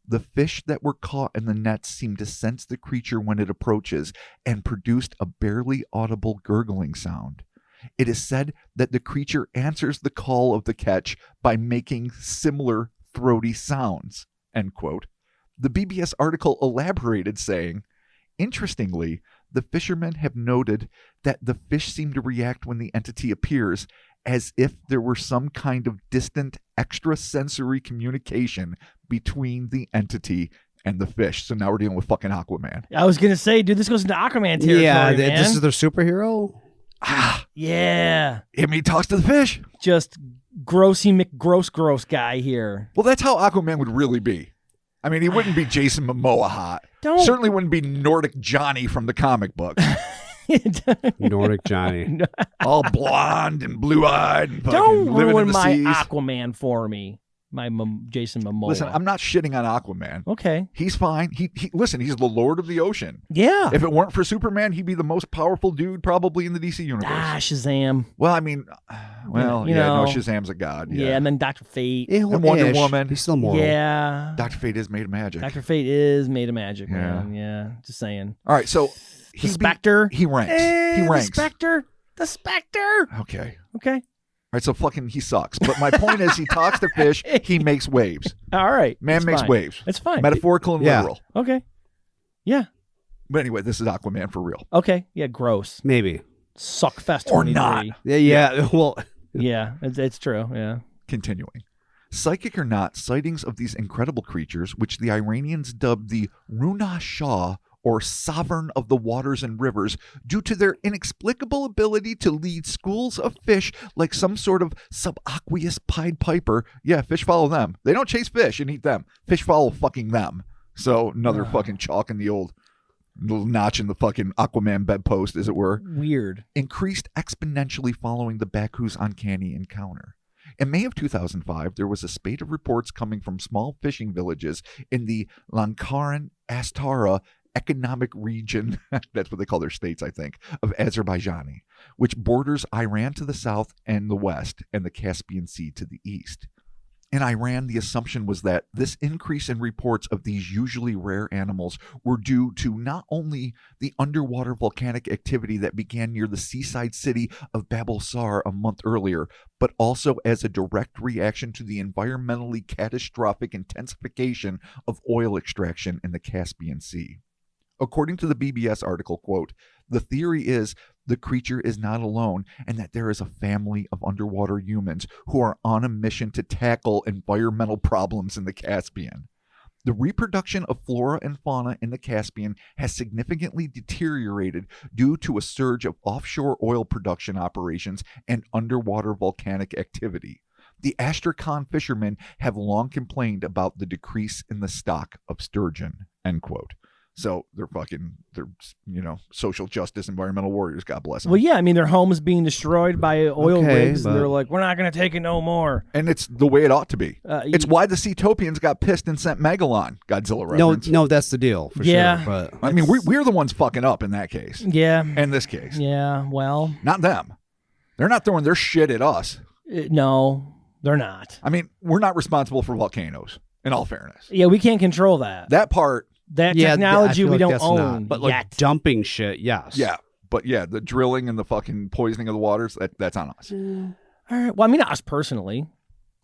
the fish that were caught in the nets seemed to sense the creature when it approaches and produced a barely audible gurgling sound. It is said that the creature answers the call of the catch by making similar throaty sounds," end quote. The BBS article elaborated, saying, "Interestingly, the fishermen have noted that the fish seem to react when the entity appears as if there were some kind of distant extrasensory communication between the entity and the fish." So now we're dealing with fucking Aquaman. I was going to say, dude, this goes into Aquaman territory, Yeah, man. this is their superhero? Yeah. I mean, he talks to the fish. Just grossy McGross guy here. Well, that's how Aquaman would really be. I mean, he wouldn't be Jason Momoa hot. Don't- Certainly wouldn't be Nordic Johnny from the comic books. Nordic Johnny. All blonde and blue-eyed and fucking Don't living in ruin the my seas. Aquaman for me. My Jason Momoa. Listen, I'm not shitting on Aquaman. okay. He's fine. Listen, he's the Lord of the Ocean. Yeah. If it weren't for Superman, he'd be the most powerful dude probably in the DC universe. Shazam. Well, I mean, You no, know. Shazam's a god. Yeah. Yeah, And then Dr. Fate. And Wonder Woman. He's still mortal. Yeah. Dr. Fate is made of magic. Dr. Fate is made of magic, Yeah. man. Yeah. Just saying. All right, so The Spectre. He ranks. He ranks. The Spectre. The Spectre. Okay. Okay. All right, so fucking he sucks. But my point is, he talks to fish. He makes waves. All right. Man It's makes fine. waves. It's fine. Metaphorical and Yeah. literal. Okay. Yeah. But anyway, this is Aquaman for real. Okay. Yeah. Gross. Maybe. Suckfest. Or 23. not. Yeah. Well, Yeah. It's true. Yeah. Continuing. Psychic or not, sightings of these incredible creatures, which the Iranians dubbed the Runa Shah, or sovereign of the waters and rivers, due to their inexplicable ability to lead schools of fish like some sort of subaqueous Pied Piper. Yeah, fish follow them. They don't chase fish and eat them. Fish follow fucking them. So another fucking chalk in the old little notch in the fucking Aquaman bedpost, as it were. Weird. Increased exponentially following the Baku's uncanny encounter. In May of 2005, there was a spate of reports coming from small fishing villages in the Lankaran Astara economic region, that's what they call their states, I think, of Azerbaijan, which borders Iran to the south and the west and the Caspian Sea to the east. In Iran, the assumption was that this increase in reports of these usually rare animals were due to not only the underwater volcanic activity that began near the seaside city of Babel Sar a month earlier, but also as a direct reaction to the environmentally catastrophic intensification of oil extraction in the Caspian Sea. According to the BBS article, quote, the theory is the creature is not alone and that there is a family of underwater humans who are on a mission to tackle environmental problems in the Caspian. The reproduction of flora and fauna in the Caspian has significantly deteriorated due to a surge of offshore oil production operations and underwater volcanic activity. The Astrakhan fishermen have long complained about the decrease in the stock of sturgeon, end quote. So they're social justice, environmental warriors. God bless them. Well, yeah. I mean, their home's being destroyed by oil Okay, rigs, and but- they're like, we're not going to take it no more. And it's the way it ought to be. It's You- why the Seatopians got pissed and sent Megalon. Godzilla reference. no, that's the deal for Yeah. sure. But I mean, we're the ones fucking up in that case. Yeah. In this case. Yeah. Well, Not them. They're not throwing their shit at us. no, they're not. I mean, we're not responsible for volcanoes, in all fairness. Yeah, we can't control that. That part, That yeah, I technology feel we like don't that's own not. But like yet. dumping shit, yes. yeah. But yeah, the drilling and the fucking poisoning of the waters, that's on us. All right. Well, I mean, not us personally.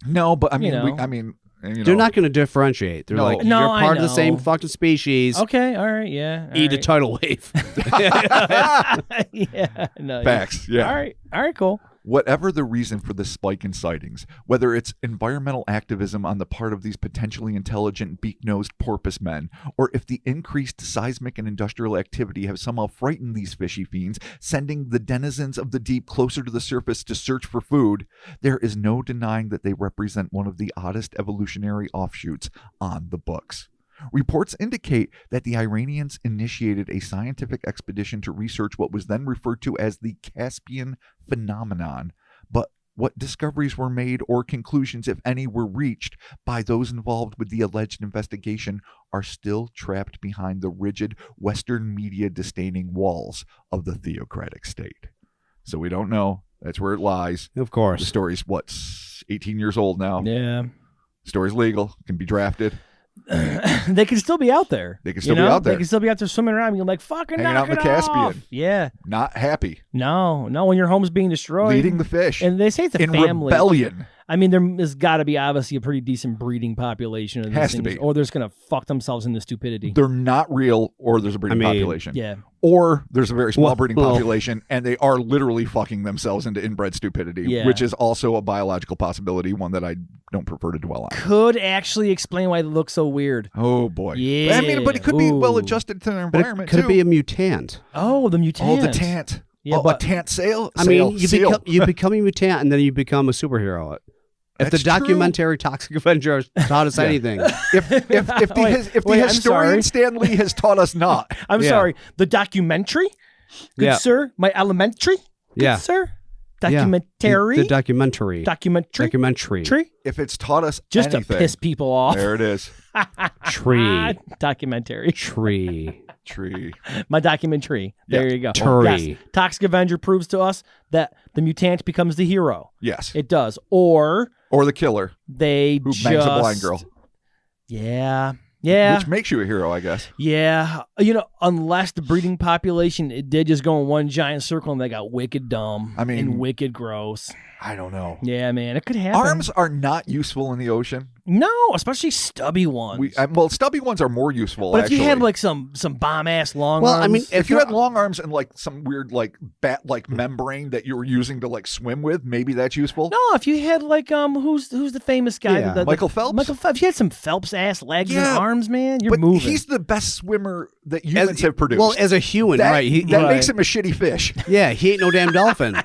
No, but I mean, You know. They're not going to differentiate. They're No. like, No, you're I part of the same know. fucking species. Okay. All right. Yeah. all Eat a right. tidal wave. Yeah. No. Facts, yeah. All right. All right. Cool. Whatever the reason for this spike in sightings, whether it's environmental activism on the part of these potentially intelligent beak-nosed porpoise men, or if the increased seismic and industrial activity have somehow frightened these fishy fiends, sending the denizens of the deep closer to the surface to search for food, there is no denying that they represent one of the oddest evolutionary offshoots on the books. Reports indicate that the Iranians initiated a scientific expedition to research what was then referred to as the Caspian phenomenon, but what discoveries were made or conclusions, if any, were reached by those involved with the alleged investigation are still trapped behind the rigid Western media disdaining walls of the theocratic state. So we don't know. That's where it lies. Of The course. story's, 18 years old now. Yeah. Story's legal, can be drafted. They can still be out there. They can still be out there. They can still be out there swimming around. You're like, fucking Hanging knock out in it the off. Caspian. Yeah. Not happy. No. When your home's being destroyed. Leading the fish. And they say it's a in family. rebellion. I mean, there's got to be obviously a pretty decent breeding population of these Has to things, be. or they're just going to fuck themselves into stupidity. They're not real, or there's a breeding I mean, population. Yeah. Or there's a very small breeding well- population, and they are literally fucking themselves into inbred stupidity, Yeah. which is also a biological possibility, one that I don't prefer to dwell on. Could actually explain why they look so weird. Oh, boy. Yeah. I mean, but it could be Ooh. well adjusted to their But environment, could too. it be a mutant? Oh, the mutant. Oh, the tant. Yeah, a but- tant sail? I mean, Sail. you become a mutant and then you become a superhero. If the That's true. documentary Toxic Avenger taught us anything, If the wait, I'm historian sorry. Stan Lee has taught us not, I'm Yeah. sorry. The documentary? Good Yeah. sir. My elementary? Good Yeah. sir. Yeah. Documentary? the documentary, Documentary? Tree? if it's taught us Just anything, to piss people off. there it is. tree, Documentary. tree, Tree. My documentary. There Yeah. you go. Tree. Yes. Toxic Avenger proves to us that the mutant becomes the hero. Yes. It does. Or Or the killer they who just bangs a blind girl, Yeah. Yeah. which makes you a hero, I guess. Yeah. Unless the breeding population it did just go in one giant circle and they got wicked dumb I mean- and wicked gross. I don't know. Yeah, man. It could happen. Arms are not useful in the ocean. No, especially stubby ones. Well, stubby ones are more useful. but actually. if you had like some bomb ass long Well, arms. I mean, if you had long arms and like some weird like bat like membrane that you were using to like swim with, maybe that's useful. no, if you had like who's the famous guy? Yeah. Michael Phelps? Michael Phelps. If you had some Phelps ass legs Yeah, and arms, man, you're but moving. he's the best swimmer that humans have produced. Well, as a human, that, right? that Right. makes him a shitty fish. Yeah, he ain't no damn dolphin.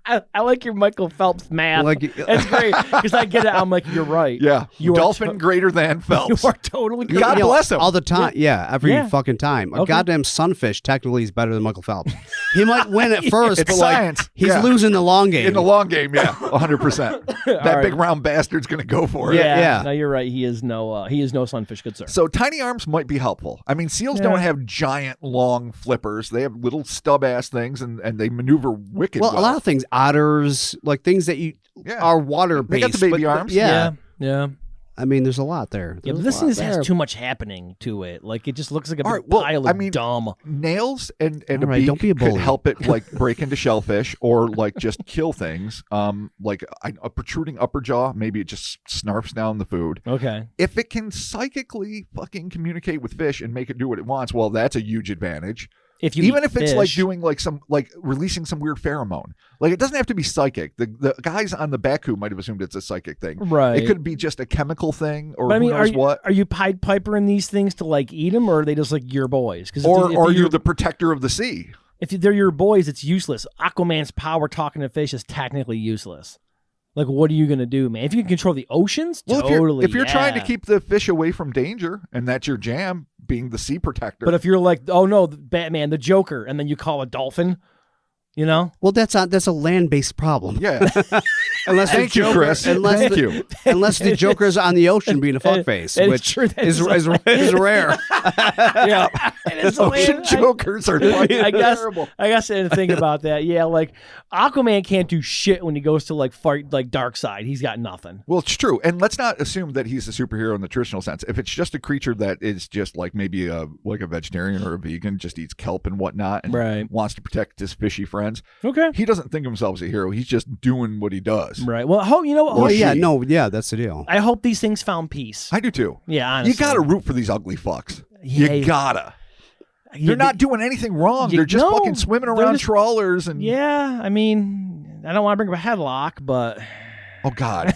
I like your Michael Phelps math. Like- That's great because I get it. I'm like, you're right. Yeah, You are dolphin to- greater than Phelps. You are totally God correct. bless him. All the time. Yeah, every Yeah. fucking time. A Okay. goddamn sunfish technically is better than Michael Phelps. He might win at first, It's but like science. he's Yeah. losing the long game. In the long game, yeah, 100%. That right. big round bastard's gonna go for it. Yeah, Yeah. No, you're right. He is no sunfish, good sir. So tiny arms might be helpful. I mean, seals Yeah. don't have giant long flippers. They have little stub ass things, and they maneuver wicked well, well. a lot of things, otters, like things that you Yeah. are water They based. got the baby arms. Yeah. yeah. I mean, there's a lot there. Yeah, but There's this a thing lot has there. too much happening to it. Like it just looks like a All big right, well, pile of I mean- dumb. Nails and All a right, beak don't be a could bully. help it like break into shellfish or like just kill things. Like a protruding upper jaw, maybe it just snarfs down the food. Okay. If it can psychically fucking communicate with fish and make it do what it wants, well, that's a huge advantage. If you Even eat if it's like fish- doing like some like releasing some weird pheromone, like it doesn't have to be psychic. The guys on the Baku might have assumed it's a psychic thing. right, It could be just a chemical thing, or But I mean, who are knows you, what. are you Pied Pipering these things to like eat them, or are they just like your boys? Because Or if are they're you your- the protector of the sea? if they're your boys, it's useless. Aquaman's power talking to fish is technically useless. Like, what are you gonna do, man? If you can control the oceans, Well, totally. if you're trying to yeah. keep the fish away from danger, and that's your jam, being the sea protector. But if you're like, oh no, the Batman, the Joker, and then you call a dolphin, you know, Well, that's a land based problem. yeah, Unless thank the you, Joker, Chris. Unless Thank the, you. Unless the Joker's on the ocean being a fuckface, That is which true. That is is rare. Yeah, It is ocean land- jokers are fucking I guess terrible. I guess I didn't think about that. Yeah, like Aquaman can't do shit when he goes to like fight like dark side. He's got nothing. Well, it's true, and let's not assume that he's a superhero in the traditional sense. If it's just a creature that is just like maybe a vegetarian or a vegan, just eats kelp and whatnot, and Right. wants to protect his fishy friends, Okay. he doesn't think of himself as a hero. He's just doing what he does. Right. Well, I hope you know what. Or Yeah, she. no, yeah, that's the deal. I hope these things found peace. I do too. Yeah, honestly. You gotta root for these ugly fucks. Yeah, You gotta. Yeah, They're not doing anything wrong. You- They're just no, fucking swimming they're around just- trawlers and Yeah, I mean, I don't want to bring up a headlock, but oh god,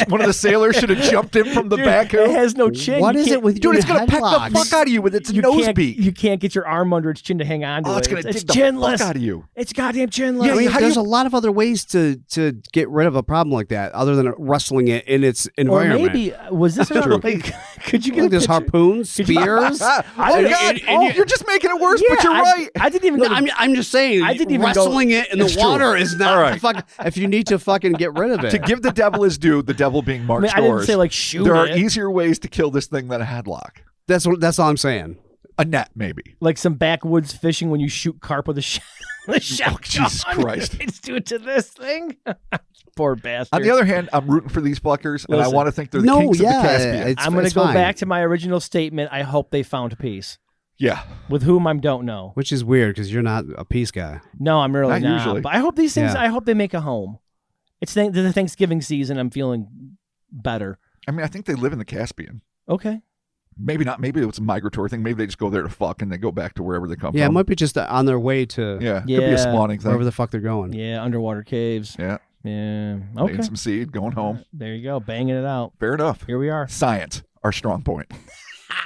one of the sailors should have jumped in from the Dude, back. it has no chin. What You is can't- it with Dude, you it's gonna peck the headlocks? fuck out of you with its you nose can't, beak. You can't get your arm under its chin to hang on to Oh, it's it. gonna It's dig the chinless. fuck out of you. It's goddamn chinless. Yeah, I mean, how there's you- a lot of other ways to get rid of a problem like that, other than wrestling it in its or environment. maybe was this True. like? Could you get Like a there's picture? harpoons, Could you- spears. Oh I- god, and you're just making it worse. Yeah, but you're right. I didn't even. No, go to- I'm just saying. I didn't even wrestling it in the It's true. water is not All right. the fuck. If you need to fucking get rid of it, To give the devil his due, the devil being Mark I mean, I didn't Stores, say like shoot there are it. easier ways to kill this thing than a headlock. that's all I'm saying. A net, maybe. Like some backwoods fishing when you shoot carp with a shotgun. Jesus Christ. They just do it to this thing. Poor bastard. On the other hand, I'm rooting for these fuckers, and I Listen. want to think they're the No, kings yeah, of the Caspian. it's- I'm going to it's go fine. back to my original statement. I hope they found peace. Yeah. With whom I don't know. Which is weird because you're not a peace guy. No, I'm really Not not. usually. But I hope these things. Yeah. I hope they make a home. It's the Thanksgiving season. I'm feeling better. I mean, I think they live in the Caspian. Okay. Maybe not. Maybe it's a migratory thing. Maybe they just go there to fuck and they go back to wherever they come Yeah, it from. might be just on their way to Yeah. Could be Yeah. a spawning thing. wherever the fuck they're going. Yeah, underwater caves. Yeah. Yeah. Okay. Laying some seed, going home. There you go. Banging it out. Fair enough. Here we are. Science, our strong point.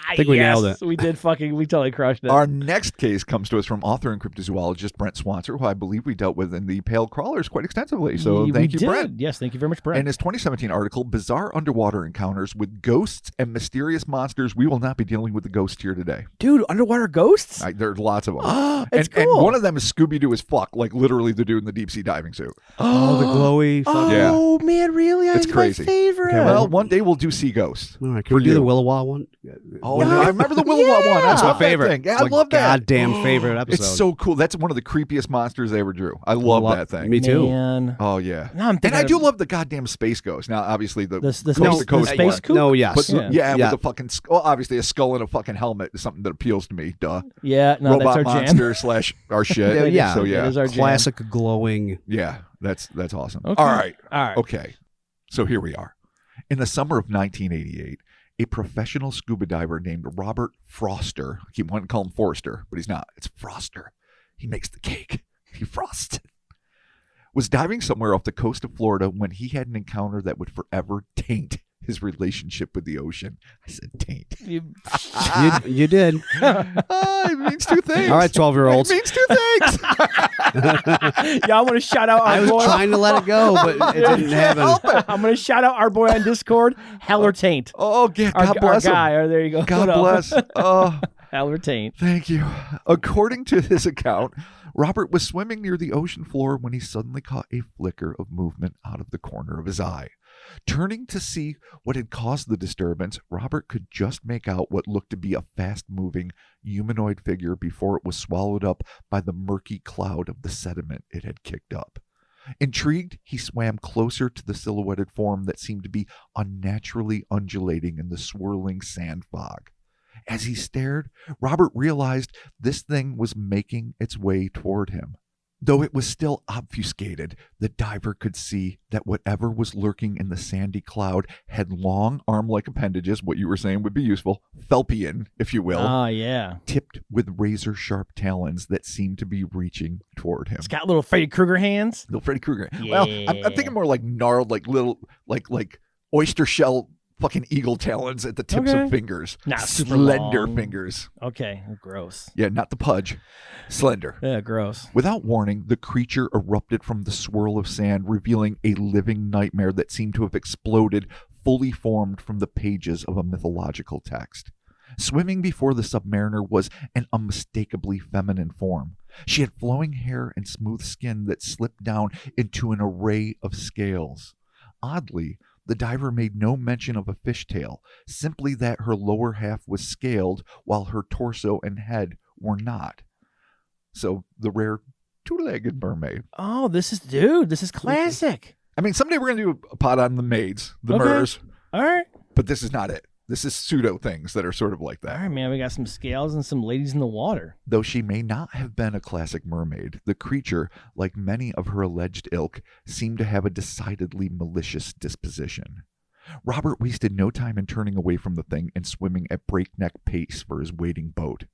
I think we nailed it. We did we totally crushed it. Our next case comes to us from author and cryptozoologist Brent Swanser, who I believe we dealt with in the Pale Crawlers quite extensively. So thank you, Brent. Yes, thank you very much, Brent. In his 2017 article, Bizarre Underwater Encounters with Ghosts and Mysterious Monsters, we will not be dealing with the ghosts here today. Dude, underwater ghosts? There are lots of them. It's and cool. one of them is Scooby-Doo as fuck, like literally the dude in the deep sea diving suit. Oh, the glowy. Oh, man, really? It's crazy. My favorite. Okay, Well, one day we'll do sea ghosts. All right, can we do the Willowa one? Oh, no, I remember the Willowa one. That's my favorite. thing. Yeah, I love that. Goddamn favorite episode. It's so cool. That's one of the creepiest monsters they ever drew. I love that thing. Me too. Man. Oh, yeah. Now I'm And thinking I do love the goddamn space ghost. Now, obviously, the the coast to coast space one. coop? No, yes. But Yeah. with the fucking obviously a skull and a fucking helmet is something that appeals to me. Duh. Yeah, no, Robot that's our monster slash our shit. Yeah. So yeah. That is our jam. Classic glowing. Yeah. That's awesome. Okay. All right. All right. Okay. So here we are. In the summer of 1988, a professional scuba diver named Robert Froster, I keep wanting to call him Forrester, but he's not. It's Froster. He makes the cake. He frosts it. Was diving somewhere off the coast of Florida when he had an encounter that would forever taint his relationship with the ocean. I said taint. You- You did. It means two things. All right, 12-year-olds. It means two things. Yeah, I want to shout out our I was boy. trying to let it go, but it didn't happen. I'm going to shout out our boy on Discord, Heller Taint. Oh, yeah, Our, God bless our him. guy. Oh, there you go. God What up? bless. Oh, Heller Taint. thank you. According to his account, Robert was swimming near the ocean floor when he suddenly caught a flicker of movement out of the corner of his eye. Turning to see what had caused the disturbance, Robert could just make out what looked to be a fast-moving humanoid figure before it was swallowed up by the murky cloud of the sediment it had kicked up. Intrigued, he swam closer to the silhouetted form that seemed to be unnaturally undulating in the swirling sand fog. As he stared, Robert realized this thing was making its way toward him. Though it was still obfuscated, the diver could see that whatever was lurking in the sandy cloud had long arm-like appendages, what you were saying would be useful, Phelpian, if you will, Oh, yeah. tipped with razor-sharp talons that seemed to be reaching toward him. It's got little Freddy Krueger hands. Little Freddy Krueger. Well, I'm thinking more like gnarled, like little, like oyster shell fucking eagle talons at the tips Okay. of fingers. Not super Slender long. fingers. Okay, gross. Yeah, not the pudge. Slender. Yeah, gross. Without warning, the creature erupted from the swirl of sand, revealing a living nightmare that seemed to have exploded, fully formed from the pages of a mythological text. Swimming before the submariner was an unmistakably feminine form. She had flowing hair and smooth skin that slipped down into an array of scales. Oddly, the diver made no mention of a fishtail, simply that her lower half was scaled while her torso and head were not. So the rare two-legged mermaid. Oh, this is classic. I mean, someday we're going to do a pod on the maids, the Okay. mers, All right. but this is not it. This is pseudo things that are sort of like All that. right, man. We got some scales and some ladies in the water. Though she may not have been a classic mermaid, the creature, like many of her alleged ilk, seemed to have a decidedly malicious disposition. Robert wasted no time in turning away from the thing and swimming at breakneck pace for his waiting boat.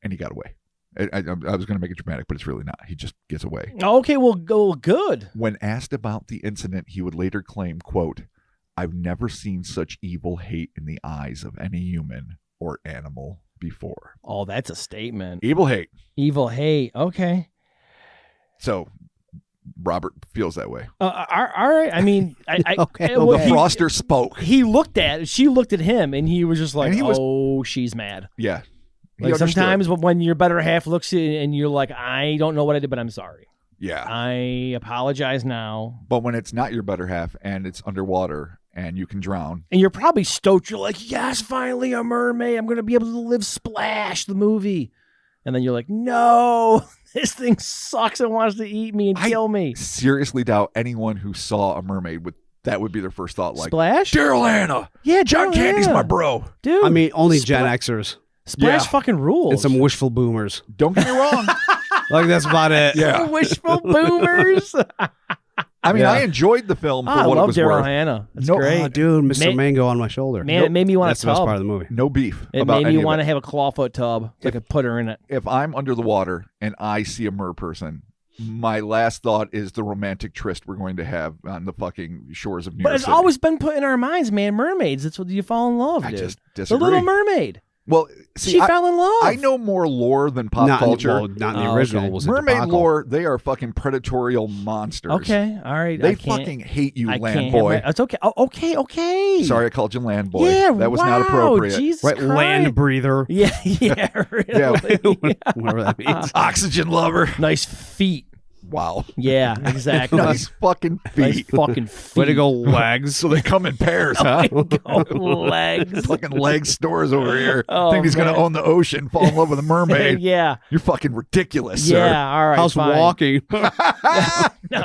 And he got away. I was going to make it dramatic, but it's really not. He just gets away. Okay, well, go good. When asked about the incident, he would later claim, quote, "I've never seen such evil hate in the eyes of any human or animal before." Oh, that's a statement. Evil hate. Evil hate. Okay. So Robert feels that way. All right. I mean, Okay. well, The he, Froster spoke. she looked at him, and he was just like, And he was- oh, she's mad. Yeah. He Like understood. sometimes when your better half looks at you and you're like, I don't know what I did, but I'm sorry. Yeah. I apologize now. But when it's not your better half and it's underwater and you can drown. And you're probably stoked. You're like, yes, finally a mermaid. I'm going to be able to live Splash, the movie. And then you're like, no, this thing sucks and wants to eat me and kill me. Seriously doubt anyone who saw a mermaid that would be their first thought. Like, Splash? Daryl Hannah. Yeah, John Daryl Candy's Hannah. my bro. Dude. I mean, only Gen Xers Splash Yeah. fucking rules. and some wishful boomers. Don't get me wrong. Like, that's about it. Yeah. Wishful boomers. I mean, Yeah. I enjoyed the film for I what it love was Daryl worth. Hannah. That's No, great. Oh, dude, Mr. Man- Mango on my shoulder. Man, it made me want That's to the best tub. part of the movie. No beef It about made any me of want it. to have a clawfoot tub so I could put her in it. If I'm under the water and I see a mer person, my last thought is the romantic tryst we're going to have on the fucking shores of New But York it's City. always been put in our minds, man. Mermaids. That's what you fall in love, I dude. just The disagree. Little Mermaid. Well, see, She fell in love. I know more lore than pop culture. Not in the original. okay. Was a Mermaid debacle. lore, they are fucking predatorial monsters. Okay, all right. They I can't- fucking hate you, I land can't boy. have my- it's okay. Oh, okay. Sorry I called you land boy. Yeah, that was wow, not appropriate. Jesus Right, Christ. land breather. Yeah, yeah, really. Whatever that means. Oxygen lover. Nice feet. Wow. Yeah, exactly. Nice fucking Nice feet. fucking feet. Way to go, legs. So they come in pairs, huh? Oh, legs. Fucking leg stores over here. Oh, Think he's going man. to own the ocean, fall in love with a mermaid. Yeah. You're fucking ridiculous, sir. Yeah, all right. How's fine. walking? No,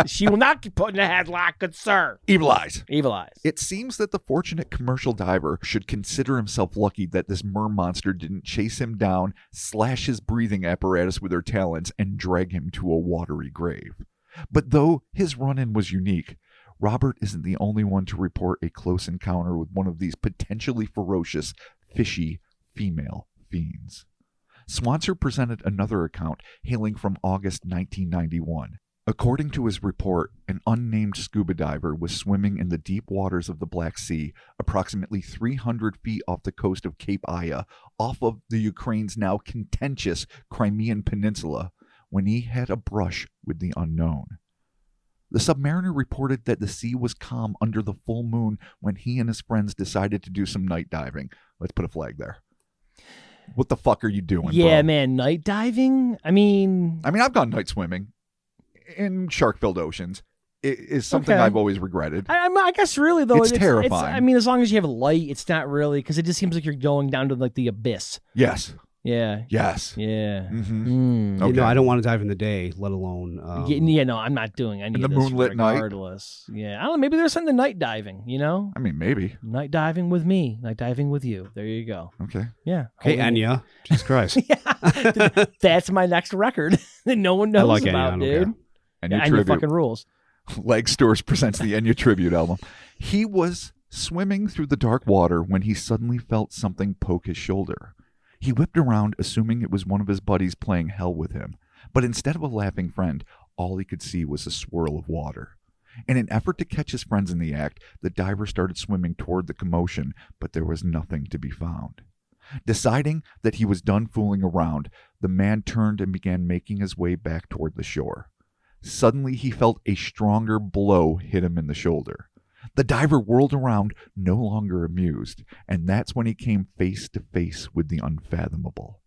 she will not get put in a headlock, good sir. Evil eyes. Evil eyes. It seems that the fortunate commercial diver should consider himself lucky that this monster didn't chase him down, slash his breathing apparatus with her talons, and drag him to a watery grave. But though his run-in was unique, Robert isn't the only one to report a close encounter with one of these potentially ferocious, fishy female fiends. Swanser presented another account hailing from August 1991. According to his report, an unnamed scuba diver was swimming in the deep waters of the Black Sea, approximately 300 feet off the coast of Cape Aya, off of the Ukraine's now contentious Crimean Peninsula, when he had a brush with the unknown. The submariner reported that the sea was calm under the full moon when he and his friends decided to do some night diving. Let's put a flag there. What the fuck are you doing, Yeah, bro? man. Night diving? I mean, I've gone night swimming in shark-filled oceans. It is something Okay. I've always regretted. I guess really, though. It's terrifying. I mean, as long as you have light, it's not really, because it just seems like you're going down to like the abyss. Yes. Yeah. Yes. Yeah. Mm-hmm. Mm. Okay. You know, I don't want to dive in the day, let alone. Yeah, no, I'm not doing any In of the this moonlit night? regardless. Yeah, I don't know. Maybe there's something to night diving, you know? I mean, maybe. Night diving with me, night diving with you. There you go. Okay. Yeah. Hey, Holding- Enya. Jesus Christ. Yeah. That's my next record that no one knows like Enya, I about, don't dude. care. And Yeah, your and your tribute. fucking rules. Leg Stores presents the Enya Tribute album. He was swimming through the dark water when he suddenly felt something poke his shoulder. He whipped around, assuming it was one of his buddies playing hell with him. But instead of a laughing friend, all he could see was a swirl of water. In an effort to catch his friends in the act, the diver started swimming toward the commotion, but there was nothing to be found. Deciding that he was done fooling around, the man turned and began making his way back toward the shore. Suddenly, he felt a stronger blow hit him in the shoulder. The diver whirled around, no longer amused, and that's when he came face to face with the unfathomable.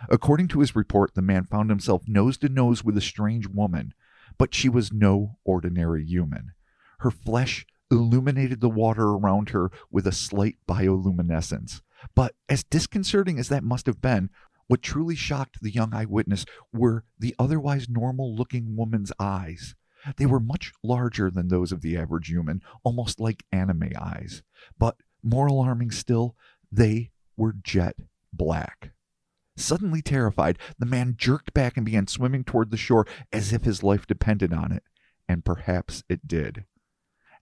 According to his report, the man found himself nose to nose with a strange woman, but she was no ordinary human. Her flesh illuminated the water around her with a slight bioluminescence. But as disconcerting as that must have been, what truly shocked the young eyewitness were the otherwise normal-looking woman's eyes. They were much larger than those of the average human, almost like anime eyes. But more alarming still, they were jet black. Suddenly terrified, the man jerked back and began swimming toward the shore as if his life depended on it. And perhaps it did.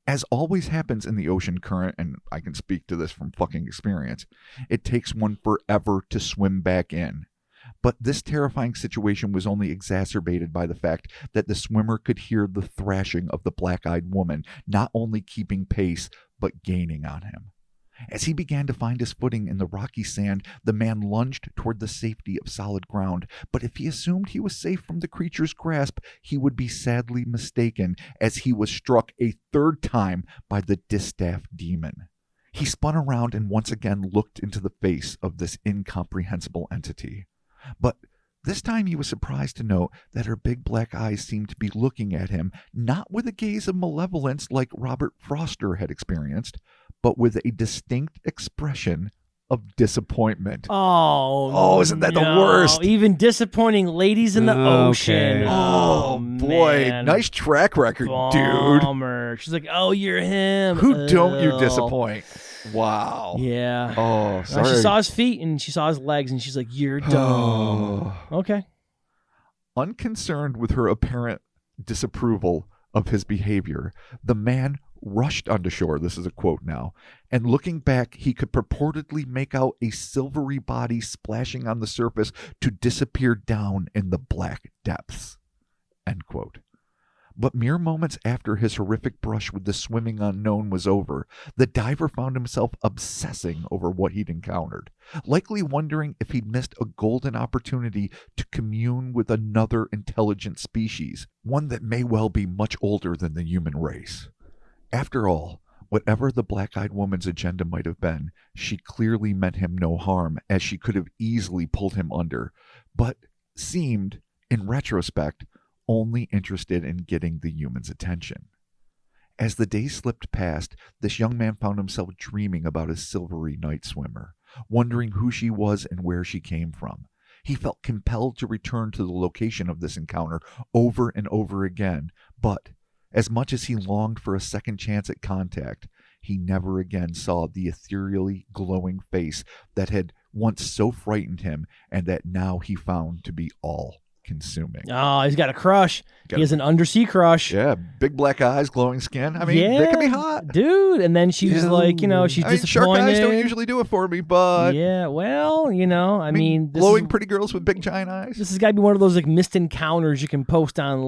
As always happens in the ocean current, and I can speak to this from fucking experience, it takes one forever to swim back in. But this terrifying situation was only exacerbated by the fact that the swimmer could hear the thrashing of the black-eyed woman, not only keeping pace, but gaining on him. As he began to find his footing in the rocky sand, the man lunged toward the safety of solid ground. But if he assumed he was safe from the creature's grasp, he would be sadly mistaken, as he was struck a third time by the distaff demon. He spun around and once again looked into the face of this incomprehensible entity. But this time he was surprised to note that her big black eyes seemed to be looking at him, not with a gaze of malevolence like Robert Foster had experienced, but with a distinct expression of disappointment. Oh, isn't that the no. worst? Even disappointing ladies in the Okay. ocean. Oh, boy. man. Nice track record, dude. Bummer. She's like, oh, you're him. Who don't you Ugh. disappoint? Wow. Yeah. Oh, sorry. She saw his feet and she saw his legs and she's like, you're dumb. Okay. Unconcerned with her apparent disapproval of his behavior, the man rushed onto shore, this is a quote now, and looking back, he could purportedly make out a silvery body splashing on the surface to disappear down in the black depths. End quote. But mere moments after his horrific brush with the swimming unknown was over, the diver found himself obsessing over what he'd encountered, likely wondering if he'd missed a golden opportunity to commune with another intelligent species, one that may well be much older than the human race. After all, whatever the black-eyed woman's agenda might have been, she clearly meant him no harm, as she could have easily pulled him under, but seemed, in retrospect, only interested in getting the human's attention. As the days slipped past, this young man found himself dreaming about his silvery night swimmer, wondering who she was and where she came from. He felt compelled to return to the location of this encounter over and over again, but as much as he longed for a second chance at contact, he never again saw the ethereally glowing face that had once so frightened him and that now he found to be all-consuming. Oh, he's got a crush. He has an undersea crush. Yeah, big black eyes, glowing skin. I mean, they can be hot. Dude. And then she's like, she's disappointed. Shark eyes don't usually do it for me, but... Yeah, well, I mean glowing pretty girls with big giant eyes. This has got to be one of those like missed encounters you can post on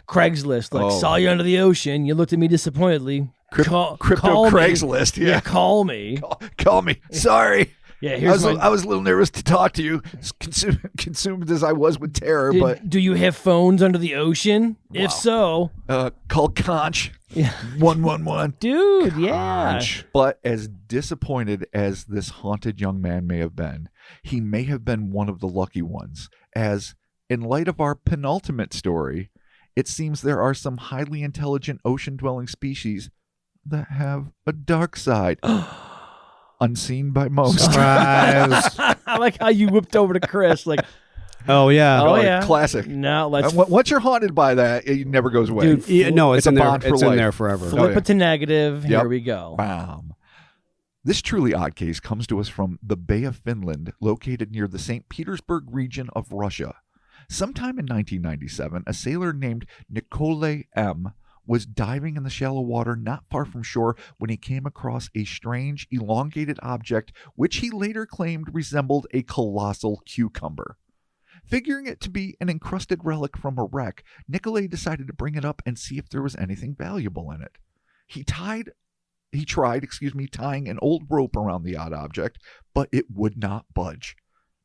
Craigslist. Like, saw you under the ocean. You looked at me disappointedly. Crypto call Craigslist, me. Yeah, call me. Call me. Sorry. Yeah, I was a little nervous to talk to you, consumed as I was with terror. But do you have phones under the ocean? Wow. If so, call Conch. Yeah, 111. Dude, yeah. Conch. But as disappointed as this haunted young man may have been, he may have been one of the lucky ones. As in light of our penultimate story, it seems there are some highly intelligent ocean-dwelling species that have a dark side. Unseen by most. Surprise. I like how you whipped over to Chris. Like, oh yeah. Classic. Now let's. Once you're haunted by that, it never goes away. Dude, no, it's in there. It's in there forever. Flip it to negative. Here we go. Bam. This truly odd case comes to us from the Bay of Finland, located near the St. Petersburg region of Russia. Sometime in 1997, a sailor named Nikolai M. was diving in the shallow water not far from shore when he came across a strange, elongated object which he later claimed resembled a colossal cucumber. Figuring it to be an encrusted relic from a wreck, Nikolai decided to bring it up and see if there was anything valuable in it. He tried tying an old rope around the odd object, but it would not budge.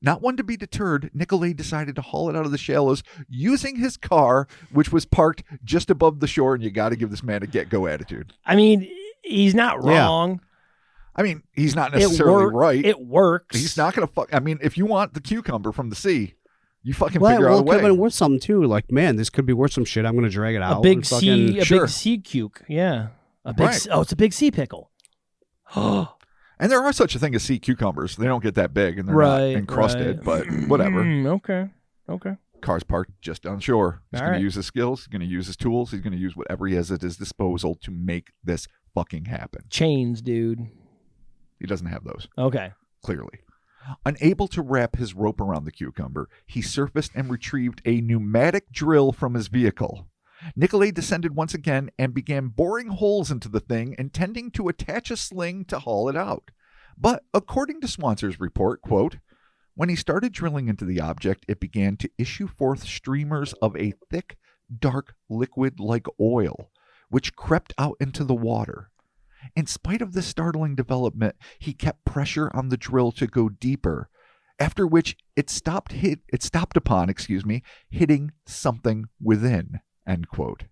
Not one to be deterred, Nikolai decided to haul it out of the shallows using his car, which was parked just above the shore, and you got to give this man a get-go attitude. I mean, he's not wrong. Yeah. I mean, he's not necessarily right. It works. He's not going to fuck... I mean, if you want the cucumber from the sea, you fucking figure out a way. It could have been worth something, too. Like, man, this could be worth some shit. I'm going to drag it out. A big sea cuke. Yeah. It's a big sea pickle. And there are such a thing as sea cucumbers. They don't get that big, and they're not encrusted, but whatever. Okay. Car's parked just on shore. He's going right. to use his skills. He's going to use his tools. He's going to use whatever he has at his disposal to make this fucking happen. Chains, dude. He doesn't have those. Okay. Clearly. Unable to wrap his rope around the cucumber, he surfaced and retrieved a pneumatic drill from his vehicle. Nikolai descended once again and began boring holes into the thing, intending to attach a sling to haul it out. But according to Swanser's report, quote, when he started drilling into the object, it began to issue forth streamers of a thick, dark liquid like oil, which crept out into the water. In spite of this startling development, he kept pressure on the drill to go deeper, after which it stopped upon hitting something within. End quote.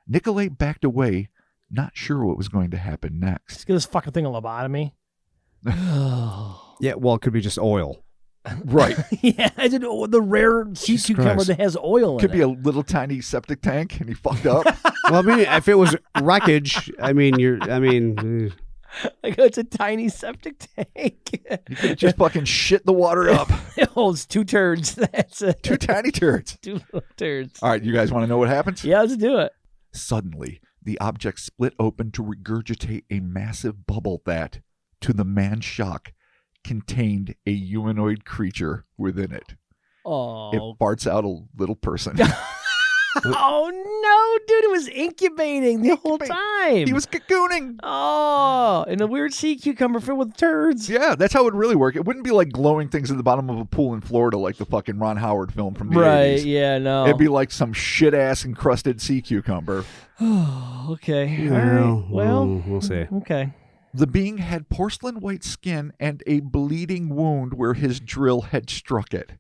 Nikolai backed away, not sure what was going to happen next. Let's get this fucking thing a lobotomy. Yeah, well, it could be just oil. Right. Yeah, I didn't know the rare sea cucumber that has oil in it. Could be a little tiny septic tank, and he fucked up. Well, I mean, if it was wreckage, Like, it's a tiny septic tank. You could just fucking shit the water up. It holds 2 turds. That's it. 2 tiny turds. 2 little turds. All right, you guys want to know what happens? Yeah, let's do it. Suddenly, the object split open to regurgitate a massive bubble that, to the man's shock, contained a humanoid creature within it. Oh. It farts out a little person. Oh no, dude! It was incubating the whole time. He was cocooning. Oh, and a weird sea cucumber filled with turds. Yeah, that's how it would really work. It wouldn't be like glowing things at the bottom of a pool in Florida like the fucking Ron Howard film from the 80s. Yeah, no. It'd be like some shit-ass encrusted sea cucumber. Okay. All right. Well, we'll see. Okay. The being had porcelain white skin and a bleeding wound where his drill had struck it.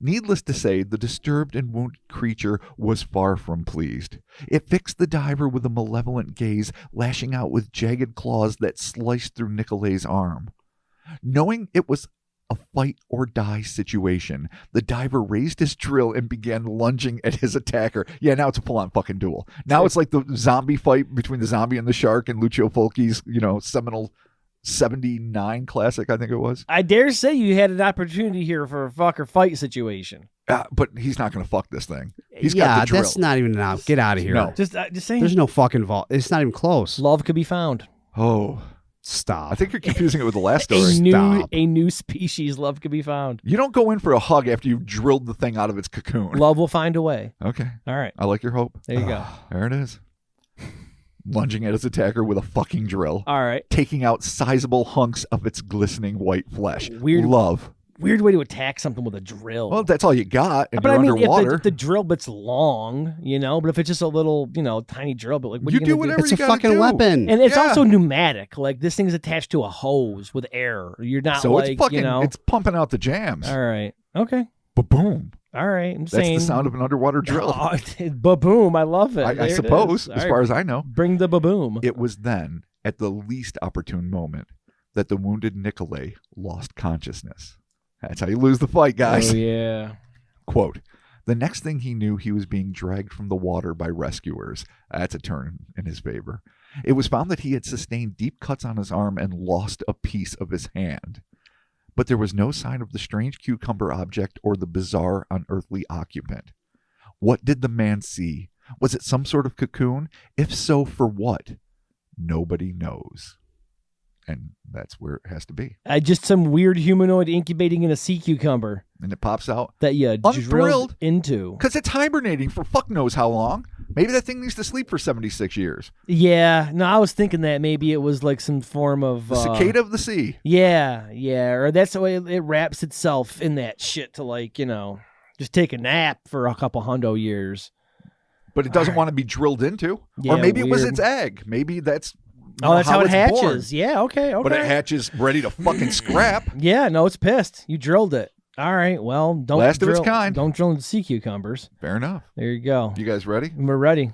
Needless to say, the disturbed and wounded creature was far from pleased. It fixed the diver with a malevolent gaze, lashing out with jagged claws that sliced through Nicolet's arm. Knowing it was a fight-or-die situation, the diver raised his drill and began lunging at his attacker. Yeah, now it's a full-on fucking duel. Now it's like the zombie fight between the zombie and the shark and Lucio Fulci's, seminal 79 classic, I think it was. I dare say you had an opportunity here for a fuck or fight situation. But he's not going to fuck this thing. He's got the drill. That's not even enough. Get out of here. No. Just saying. There's no fucking vault. It's not even close. Love could be found. Oh, Stop. I think you're confusing it with the last story. A new species. Love could be found. You don't go in for a hug after you've drilled the thing out of its cocoon. Love will find a way. Okay. All right. I like your hope. There you go. There it is. Lunging at its attacker with a fucking drill. All right. Taking out sizable hunks of its glistening white flesh. Weird. Love. Weird way to attack something with a drill. Well, that's all you got, and but you're I mean, underwater. if the drill bit's long, but if it's just a little, tiny drill bit, like what You are you do gonna whatever It's you a gotta fucking do. weapon. And it's Yeah. also pneumatic. Like this thing's attached to a hose with air. You're not So like, it's fucking, it's pumping out the jams. All right. Okay. Ba-boom. All right. I'm That's saying the sound of an underwater drill. Ba-boom. I love it. I There it suppose, is. as All far right. as I know. Bring the ba-boom. It was then, at the least opportune moment, that the wounded Nicolay lost consciousness. That's how you lose the fight, guys. Oh, yeah. Quote, the next thing he knew, he was being dragged from the water by rescuers. That's a turn in his favor. It was found that he had sustained deep cuts on his arm and lost a piece of his hand. But there was no sign of the strange cucumber object or the bizarre unearthly occupant. What did the man see? Was it some sort of cocoon? If so, for what? Nobody knows. And that's where it has to be. Just some weird humanoid incubating in a sea cucumber And it pops out that you drilled unthrilled into. because it's hibernating for fuck knows how long. Maybe that thing needs to sleep for 76 years. Yeah. No, I was thinking that maybe it was like some form of... The cicada of the sea. Yeah. Or that's the way it wraps itself in that shit to just take a nap for a couple hundo years. But it doesn't want to be drilled into. Yeah, or maybe it was weird. its egg. Maybe that's... That's how it it's hatches. born. Yeah, okay. But it hatches ready to fucking scrap. Yeah, no, it's pissed. You drilled it. All right, well, don't Last of drill, its kind. Don't drill into sea cucumbers. Fair enough. There you go. You guys ready? We're ready.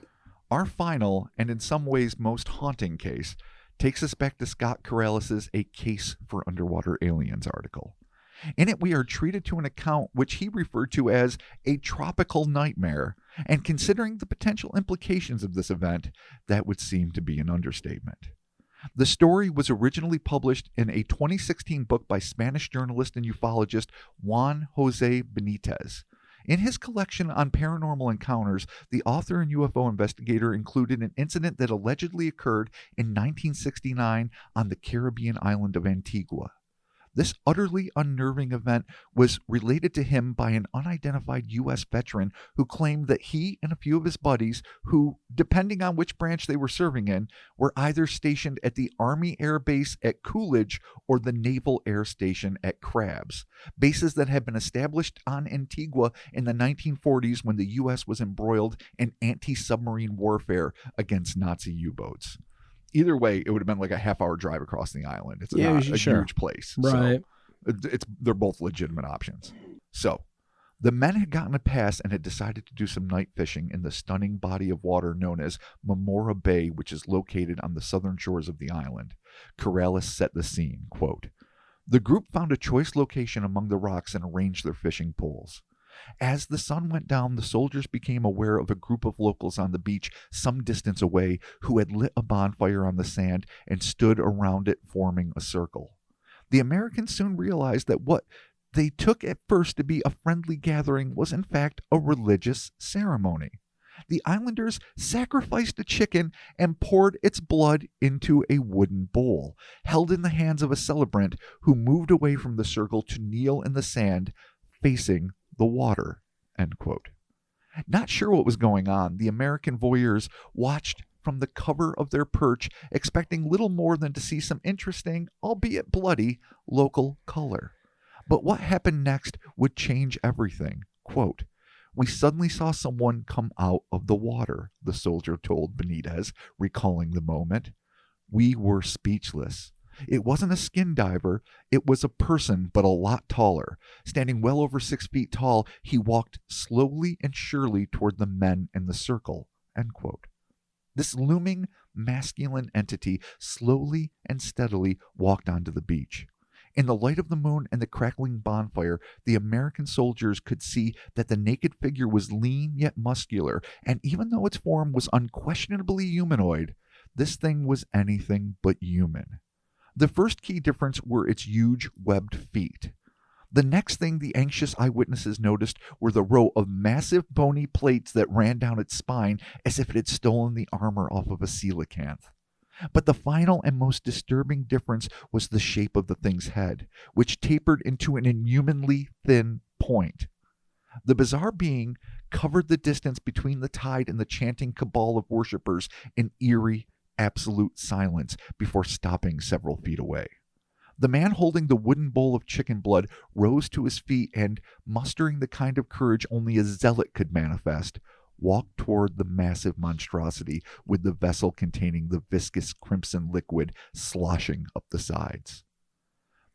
Our final, and in some ways most haunting case, takes us back to Scott Corralis's A Case for Underwater Aliens article. In it, we are treated to an account which he referred to as a tropical nightmare, and considering the potential implications of this event, that would seem to be an understatement. The story was originally published in a 2016 book by Spanish journalist and ufologist Juan Jose Benitez. In his collection on paranormal encounters, the author and UFO investigator included an incident that allegedly occurred in 1969 on the Caribbean island of Antigua. This utterly unnerving event was related to him by an unidentified U.S. veteran who claimed that he and a few of his buddies, who, depending on which branch they were serving in, were either stationed at the Army Air Base at Coolidge or the Naval Air Station at Crabs, bases that had been established on Antigua in the 1940s when the U.S. was embroiled in anti-submarine warfare against Nazi U-boats. Either way, it would have been like a half-hour drive across the island. It's not a huge place. Right. So they're both legitimate options. So the men had gotten a pass and had decided to do some night fishing in the stunning body of water known as Mamora Bay, which is located on the southern shores of the island. Corralis set the scene, quote, the group found a choice location among the rocks and arranged their fishing poles. As the sun went down, the soldiers became aware of a group of locals on the beach some distance away who had lit a bonfire on the sand and stood around it forming a circle. The Americans soon realized that what they took at first to be a friendly gathering was in fact a religious ceremony. The islanders sacrificed a chicken and poured its blood into a wooden bowl, held in the hands of a celebrant who moved away from the circle to kneel in the sand, facing the water, end quote. Not sure what was going on, the American voyeurs watched from the cover of their perch, expecting little more than to see some interesting, albeit bloody, local color. But what happened next would change everything. Quote, "We suddenly saw someone come out of the water," the soldier told Benitez, recalling the moment. "We were speechless. It wasn't a skin diver, it was a person, but a lot taller. Standing well over 6 feet tall, he walked slowly and surely toward the men in the circle." End quote. This looming masculine entity slowly and steadily walked onto the beach. In the light of the moon and the crackling bonfire, the American soldiers could see that the naked figure was lean yet muscular, and even though its form was unquestionably humanoid, this thing was anything but human. The first key difference were its huge webbed feet. The next thing the anxious eyewitnesses noticed were the row of massive bony plates that ran down its spine as if it had stolen the armor off of a coelacanth. But the final and most disturbing difference was the shape of the thing's head, which tapered into an inhumanly thin point. The bizarre being covered the distance between the tide and the chanting cabal of worshippers in eerie, absolute silence before stopping several feet away. The man holding the wooden bowl of chicken blood rose to his feet and, mustering the kind of courage only a zealot could manifest, walked toward the massive monstrosity with the vessel containing the viscous crimson liquid sloshing up the sides.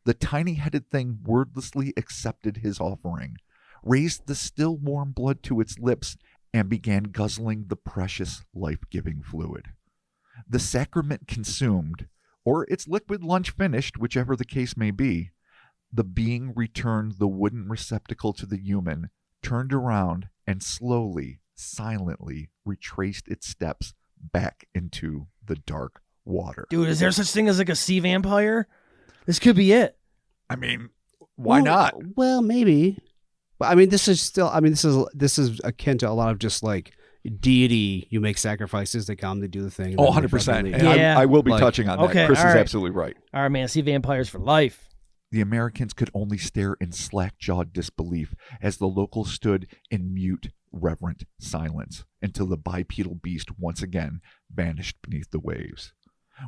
The tiny-headed thing wordlessly accepted his offering, raised the still warm blood to its lips, and began guzzling the precious life-giving fluid. The sacrament consumed, or its liquid lunch finished, whichever the case may be, the being returned the wooden receptacle to the human, turned around, and slowly, silently retraced its steps back into the dark water. Dude, is there such thing as like a sea vampire? This could be it. I mean, why not? Well, maybe. But I mean, this is still. I mean, this is akin to a lot of just like deity. You make sacrifices, they come, they do the thing. Oh, 100%. And Yeah. I will be Like, touching on that. okay, Chris is all right. absolutely right. All right, man. Sea vampires for life. The Americans could only stare in slack-jawed disbelief as the locals stood in mute, reverent silence until the bipedal beast once again vanished beneath the waves.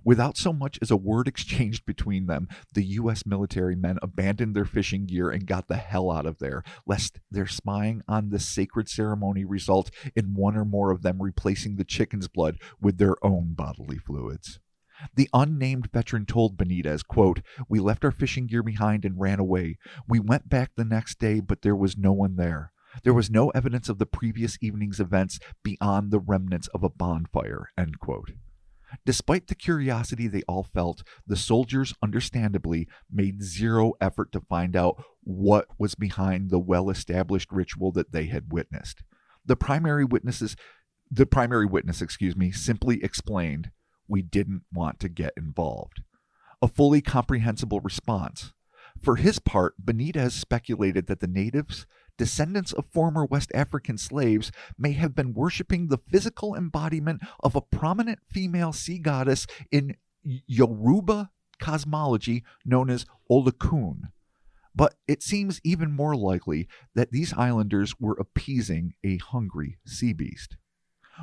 Without so much as a word exchanged between them, the U.S. military men abandoned their fishing gear and got the hell out of there, lest their spying on this sacred ceremony result in one or more of them replacing the chicken's blood with their own bodily fluids. The unnamed veteran told Benitez, quote, "We left our fishing gear behind and ran away. We went back the next day, but there was no one there. There was no evidence of the previous evening's events beyond the remnants of a bonfire," end quote. Despite the curiosity they all felt, the soldiers, understandably, made zero effort to find out what was behind the well-established ritual that they had witnessed. The primary witness, simply explained, "We didn't want to get involved." A fully comprehensible response. For his part, Benitez speculated that the natives, descendants of former West African slaves, may have been worshipping the physical embodiment of a prominent female sea goddess in Yoruba cosmology known as Olokun. But it seems even more likely that these islanders were appeasing a hungry sea beast.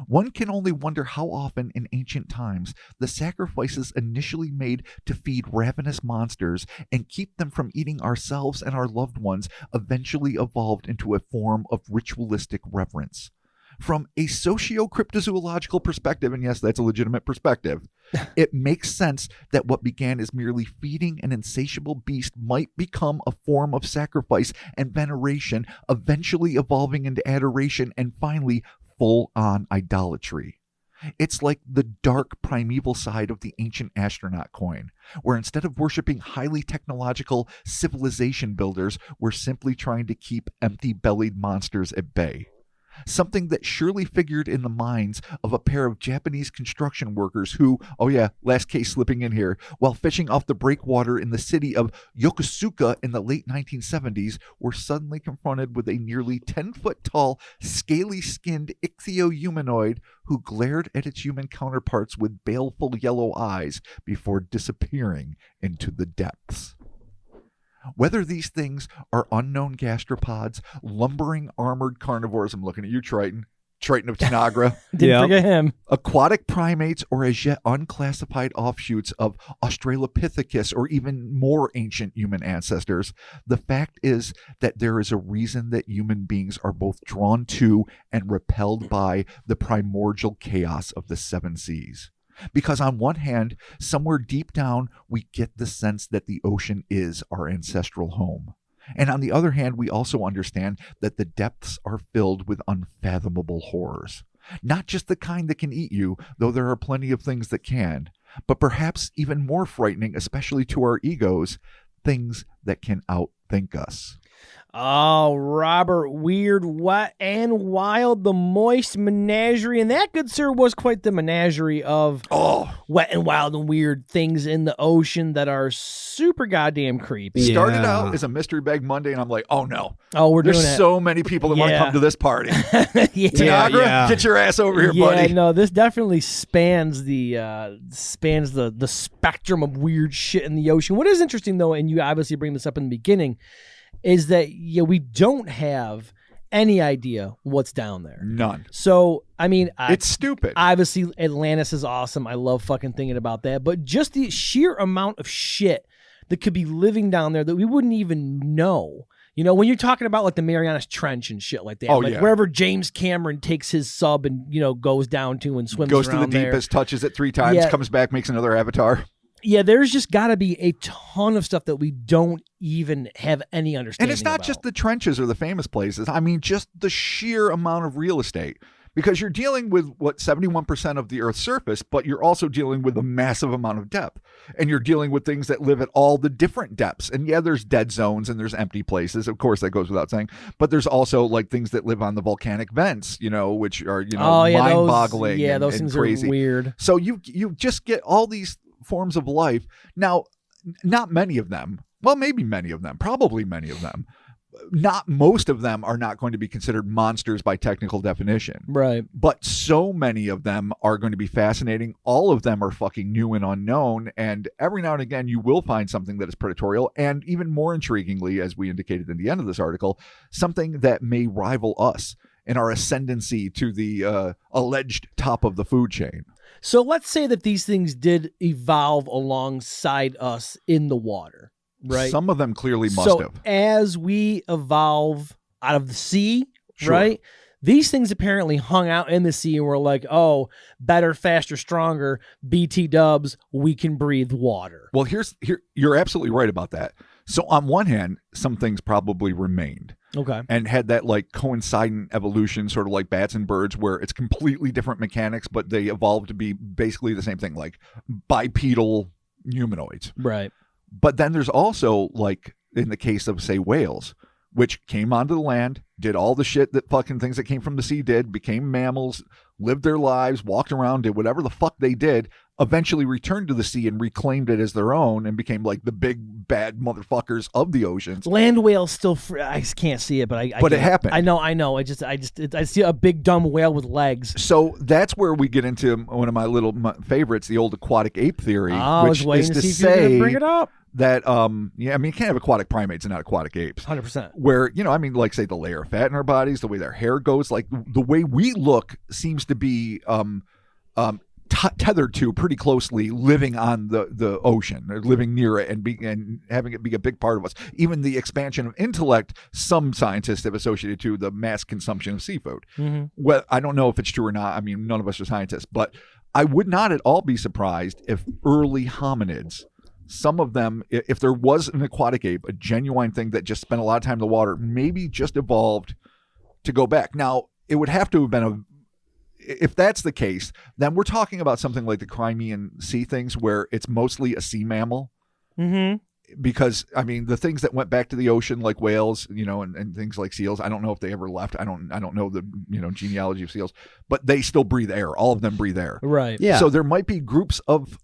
One can only wonder how often in ancient times the sacrifices initially made to feed ravenous monsters and keep them from eating ourselves and our loved ones eventually evolved into a form of ritualistic reverence. From a socio-cryptozoological perspective, and yes, that's a legitimate perspective, it makes sense that what began as merely feeding an insatiable beast might become a form of sacrifice and veneration, eventually evolving into adoration and finally full-on idolatry. It's like the dark primeval side of the ancient astronaut coin, where instead of worshiping highly technological civilization builders, we're simply trying to keep empty-bellied monsters at bay. Something that surely figured in the minds of a pair of Japanese construction workers who, oh yeah, last case slipping in here, while fishing off the breakwater in the city of Yokosuka in the late 1970s, were suddenly confronted with a nearly 10-foot-tall, scaly-skinned ichthyo-humanoid who glared at its human counterparts with baleful yellow eyes before disappearing into the depths. Whether these things are unknown gastropods, lumbering armored carnivores, I'm looking at you, Triton of Tanagra, Didn't forget him. aquatic primates, or as yet unclassified offshoots of Australopithecus or even more ancient human ancestors, the fact is that there is a reason that human beings are both drawn to and repelled by the primordial chaos of the seven seas. Because on one hand, somewhere deep down, we get the sense that the ocean is our ancestral home. And on the other hand, we also understand that the depths are filled with unfathomable horrors. Not just the kind that can eat you, though there are plenty of things that can, but perhaps even more frightening, especially to our egos, things that can outthink us. Oh, Robert, weird, wet, and wild, the moist menagerie. And that, good sir, was quite the menagerie of wet and wild and weird things in the ocean that are super goddamn creepy. Started out as a Mystery Bag Monday, and I'm like, oh no. Oh, we're doing it. There's so many people that want to come to this party. Tanagra, get your ass over here, buddy. No, this definitely spans the spectrum of weird shit in the ocean. What is interesting, though, and you obviously bring this up in the beginning, is that we don't have any idea what's down there. None. So, I mean, it's stupid. Obviously, Atlantis is awesome. I love fucking thinking about that. But just the sheer amount of shit that could be living down there that we wouldn't even know. You know, when you're talking about like the Marianas Trench and shit like that, wherever James Cameron takes his sub and, goes down to and swims goes around to the deepest, touches it 3 times, comes back, makes another avatar. Yeah, there's just got to be a ton of stuff that we don't even have any understanding And it's not just the trenches or the famous places. I mean, just the sheer amount of real estate. Because you're dealing with, 71% of the Earth's surface, but you're also dealing with a massive amount of depth. And you're dealing with things that live at all the different depths. And yeah, there's dead zones and there's empty places. Of course, that goes without saying. But there's also like things that live on the volcanic vents, which are, mind-boggling. Those things crazy. Are weird. So you just get all these forms of life. Now, not many of them. Well, maybe many of them. Probably many of them. Not most of them are not going to be considered monsters by technical definition. Right. But so many of them are going to be fascinating. All of them are fucking new and unknown. And every now and again, you will find something that is predatorial. And even more intriguingly, as we indicated in the end of this article, something that may rival us in our ascendancy to the alleged top of the food chain. So let's say that these things did evolve alongside us in the water. Right. Some of them clearly must have. As we evolve out of the sea, right? These things apparently hung out in the sea and were like, oh, better, faster, stronger, BT dubs, we can breathe water. Well, you're absolutely right about that. So on one hand, some things probably remained. Okay. And had that like coincident evolution, sort of like bats and birds, where it's completely different mechanics, but they evolved to be basically the same thing, like bipedal humanoids. Right. But then there's also, like, in the case of, say, whales, which came onto the land, did all the shit that fucking things that came from the sea did, became mammals, lived their lives, walked around, did whatever the fuck they did, eventually returned to the sea and reclaimed it as their own and became, like, the big, bad motherfuckers of the oceans. Land whales still, I can't see it, but it happened. I know. I see a big dumb whale with legs. So that's where we get into one of my little favorites, the old aquatic ape theory, which is to say bring it up. That, you can't have aquatic primates and not aquatic apes. 100%. Where, like, say, the layer of fat in our bodies, the way their hair goes, like, the way we look seems to be tethered to pretty closely living on the ocean, or living near it and having it be a big part of us. Even the expansion of intellect, some scientists have associated to the mass consumption of seafood. Mm-hmm. Well, I don't know if it's true or not. I mean, none of us are scientists, but I would not at all be surprised if early hominids, some of them, if there was an aquatic ape, a genuine thing that just spent a lot of time in the water, maybe just evolved to go back. Now, it would have to have been if that's the case, then we're talking about something like the Caspian Sea things where it's mostly a sea mammal. Mm-hmm. Because, the things that went back to the ocean, like whales, and things like seals, I don't know if they ever left. I don't know the, genealogy of seals, but they still breathe air. All of them breathe air. Right. Yeah. So there might be groups of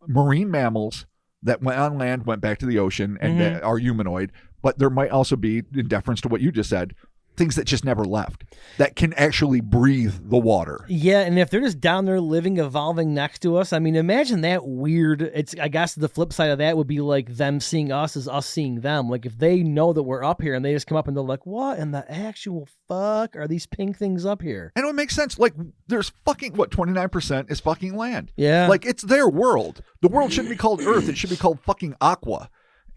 marine mammals that went on land, went back to the ocean, and that are humanoid. But there might also be, in deference to what you just said, things that just never left, that can actually breathe the water. Yeah, and if they're just down there living, evolving next to us, I mean, imagine that weird. I guess the flip side of that would be like them seeing us as us seeing them. Like if they know that we're up here and they just come up and they're like, what in the actual fuck are these pink things up here? And it would make sense. Like there's fucking, 29% is fucking land. Yeah. Like it's their world. The world shouldn't be called Earth. It should be called fucking Aqua.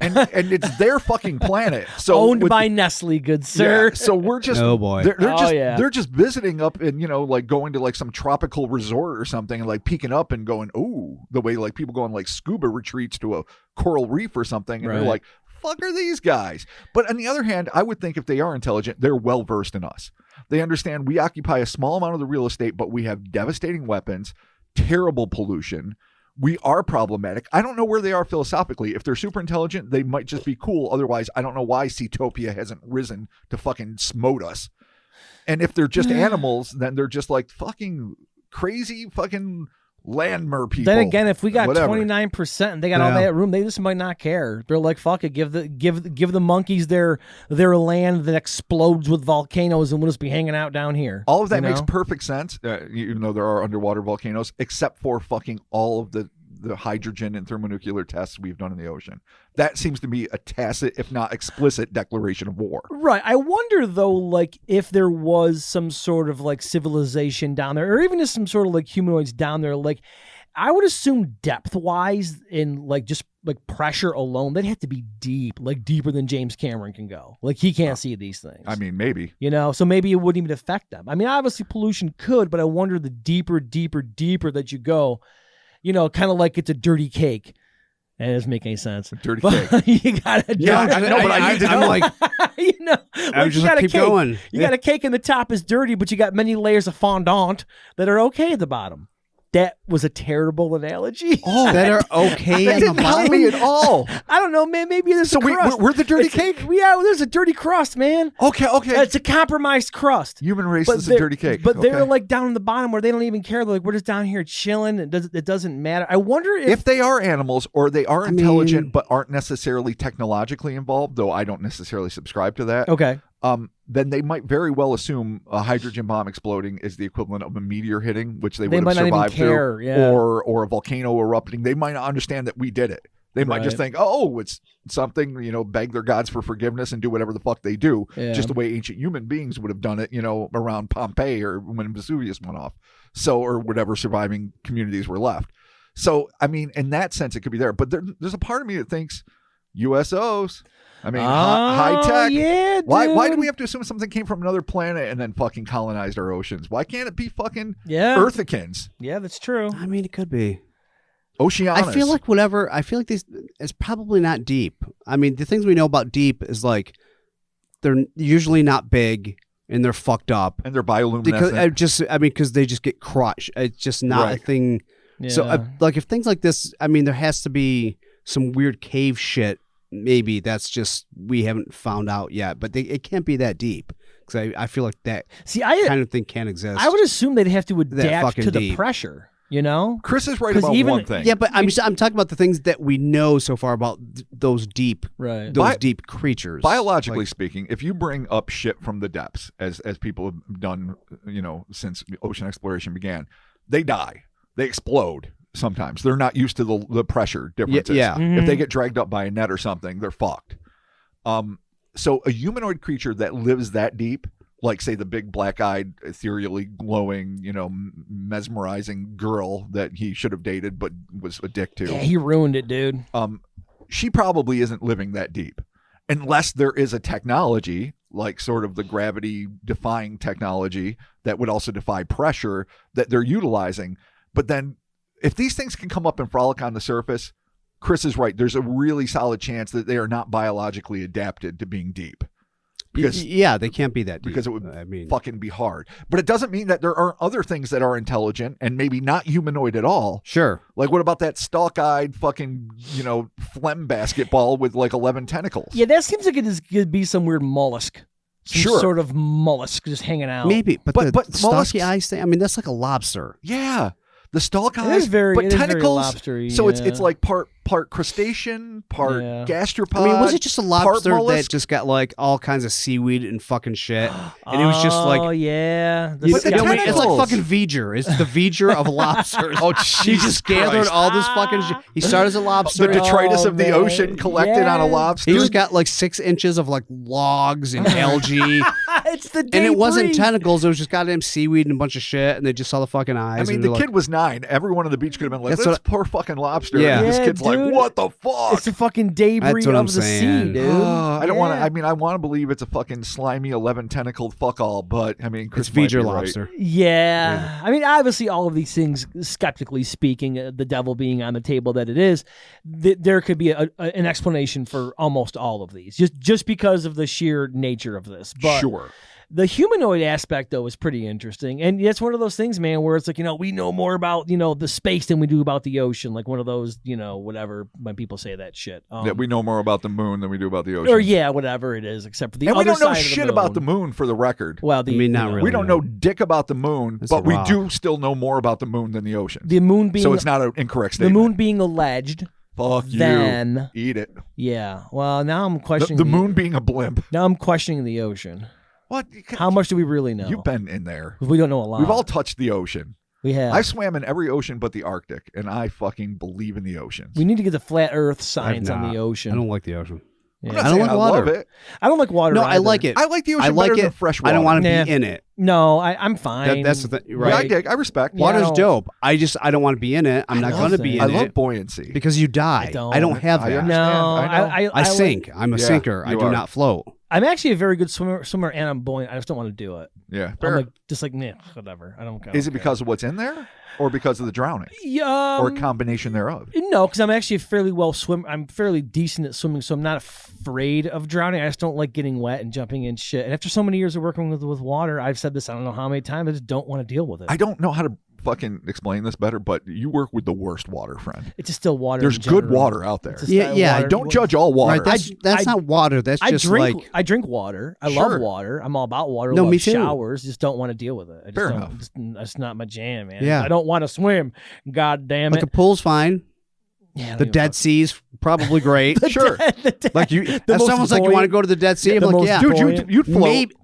And it's their fucking planet. So owned by Nestle, good sir. Yeah, so we're just oh boy. They're just visiting up and like going to like some tropical resort or something and like peeking up and going, ooh, the way like people go on like scuba retreats to a coral reef or something, and they're like, fuck are these guys? But on the other hand, I would think if they are intelligent, they're well versed in us. They understand we occupy a small amount of the real estate, but we have devastating weapons, terrible pollution. We are problematic. I don't know where they are philosophically. If they're super intelligent, they might just be cool. Otherwise, I don't know why Seatopia hasn't risen to fucking smote us. And if they're just animals, then they're just like fucking crazy fucking landmer people. Then again, if we got whatever. 29% and they got all that room, they just might not care. They're like, fuck it, give the monkeys their land that explodes with volcanoes, and we'll just be hanging out down here. All of that makes perfect sense, even though there are underwater volcanoes, except for fucking all of the hydrogen and thermonuclear tests we've done in the ocean. That seems to be a tacit, if not explicit, declaration of war. Right. I wonder, though, like, if there was some sort of, like, civilization down there, or even just some sort of, like, humanoids down there, like, I would assume depth-wise in, like, just, like, pressure alone, they'd have to be deep, like, deeper than James Cameron can go. Like, he can't see these things. I mean, maybe. You know, so maybe it wouldn't even affect them. I mean, obviously pollution could, but I wonder the deeper that you go, you know, kind of like it's a dirty cake. It doesn't make any sense. A dirty cake. You got to Yeah, I know, but I need to know. I'm like, you know, I was just like, keep going. You got a cake and the top is dirty, but you got many layers of fondant that are okay at the bottom. That was a terrible analogy. Oh, that are okay That at the didn't help bottom? me at all. I don't know, man. Maybe there's a crust. we're the dirty cake? Yeah, well, there's a dirty crust, man. Okay. It's a compromised crust. Human race is a dirty cake. But they're Okay. like down in the bottom where they don't even care. They're like, we're just down here chilling. It doesn't matter. I wonder if they are animals or they are intelligent but aren't necessarily technologically involved, though I don't necessarily subscribe to that. Okay. Then they might very well assume a hydrogen bomb exploding is the equivalent of a meteor hitting, which they would might have not even survived care, through, yeah. or a volcano erupting. They might not understand that we did it. They might just think, oh, it's something, you know, beg their gods for forgiveness and do whatever the fuck they do, just the way ancient human beings would have done it, you know, around Pompeii or when Vesuvius went off. So, or whatever surviving communities were left. So, I mean, in that sense, it could be there. But there's a part of me that thinks USOs. I mean, high tech. Yeah, dude. Why do we have to assume something came from another planet and then fucking colonized our oceans? Why can't it be fucking Earthicans? Yeah, that's true. I mean, it could be. Oceanus. I feel like these, it's probably not deep. I mean, the things we know about deep is like they're usually not big and they're fucked up. And they're bioluminescent. Because they just get crushed. It's just not a thing. Yeah. So, like, if things like this, I mean, there has to be some weird cave shit. Maybe that's just we haven't found out yet, but it can't be that deep because I feel like that kind of thing can't exist. I would assume they'd have to adapt to the deep. pressure. You know, Chris is right about one thing. Yeah, but I'm talking about the things that we know so far about those deep, deep creatures. Biologically speaking, if you bring up shit from the depths, as people have done, you know, since ocean exploration began, they die, they explode. Sometimes they're not used to the pressure differences. Yeah. Mm-hmm. If they get dragged up by a net or something, they're fucked. So a humanoid creature that lives that deep, like say the big black-eyed, ethereally glowing, you know, mesmerizing girl that he should have dated but was a dick to. Yeah, he ruined it, dude. She probably isn't living that deep, unless there is a technology like sort of the gravity-defying technology that would also defy pressure that they're utilizing. But then, if these things can come up and frolic on the surface, Chris is right. There's a really solid chance that they are not biologically adapted to being deep. Because they can't be that deep. Because it would fucking be hard. But it doesn't mean that there aren't other things that are intelligent and maybe not humanoid at all. Sure. Like what about that stalk-eyed fucking, you know, phlegm basketball with like 11 tentacles? Yeah, that seems like it could be some weird mollusk. Some sort of mollusk just hanging out. Maybe, but the mollusks, stalky eyes thing, I mean, that's like a lopster. Yeah. The stalk eyes, it is very tentacles. lobstery, so it's like part part crustacean, part Yeah. gastropod. I mean, was it just a lobster that mollusk? just got like all kinds of seaweed and fucking shit? And it was just like, oh yeah, you But the know, it's like tentacles. fucking V'ger. It's the V'ger of lobsters. Oh, he Jesus just gathered Christ. all this fucking shit. He started as a The lobster. detritus of the man. ocean collected on a Yeah. lobster. He just got like 6 inches of like logs and algae. it's the And it wasn't debris. tentacles. It was just goddamn seaweed and a bunch of shit. And they just saw the fucking eyes. I mean, and the they're kid was 9. Everyone on the beach could have been like, That's this what- poor fucking lobster. Yeah. And this Yeah, kid's like, dude. what the fuck? It's the fucking debris That's what of I'm the saying. sea, dude. I don't want to. Yeah. I mean, I want to believe it's a fucking slimy 11 tentacled fuck all, but I mean, Chris it's might be V'ger right. lobster. Yeah. I mean, obviously, all of these things, skeptically speaking, the devil being on the table that it is, there could be an explanation for almost all of these, just because of the sheer nature of this. But Sure. the humanoid aspect, though, is pretty interesting. And it's one of those things, man, where it's like, we know more about, the space than we do about the ocean. Like one of those, whatever, when people say that shit. That we know more about the moon than we do about the ocean. Or, yeah, whatever it is, except for the and other we don't know side of shit the about the moon. moon, for the record. Well, I mean, not really. We don't know dick about the moon, It's but a we rock. do still know more about the moon than the ocean. The moon being So it's not an incorrect the statement. moon being alleged. Fuck you. Then, Eat it. yeah. Well, now I'm The, questioning the moon being a blimp. Now I'm questioning the ocean. What? How much do we really know? You've been in there. We don't know a lot. We've all touched the ocean. we have. I swam in every ocean but the Arctic, and I fucking believe in the oceans. We need to get the flat Earth I've science on not. the ocean. I don't like the ocean. Yeah. I'm not I don't saying like I water. love it. I don't like water. No, I either. like it. I like the ocean I like better than it. fresh I water. don't want to Nah. be in it. No, I'm fine. That's the thing, Yeah, right? I respect. Yeah. Water's I don't- dope. I don't want to be in it. I'm I not love going to be that. in I love it buoyancy. because you die. I don't. have I that. understand. No, I know. I sink. I'm a Yeah, sinker. I you do are. not float. I'm actually a very good swimmer, and I'm buoyant. I just don't want to do it. Yeah. I'm Fair. like, nah, whatever. I don't. Is it because of what's in there, or because of the drowning, Yeah. or a combination thereof? No, because I'm actually a fairly well swim. I'm fairly decent at swimming, so I'm not afraid of drowning. I just don't like getting wet and jumping in shit. And after so many years of working with water, I've said this I don't know how many times. I just don't want to deal with it. I don't know how to fucking explain this better, but you work with the worst water, friend. It's just still water. There's in good general. water out there. It's just Yeah, that yeah, water- Don't judge all water. Right? That's I- not water. That's I just drink. like I drink water. I Sure. love water. I'm all about water. No, love me too. Showers. Just don't want to deal with it. I just Fair don't, enough. That's not my jam, man. Yeah. I don't want to swim. God damn like it. a pool's fine. Yeah, I don't The give a Dead fuck. Sea's probably great. Sure. Like you, The if most someone's like, "You want to go to the Dead Sea?" I'm the like, most "Yeah, Dude, buoyant. you'd float. maybe."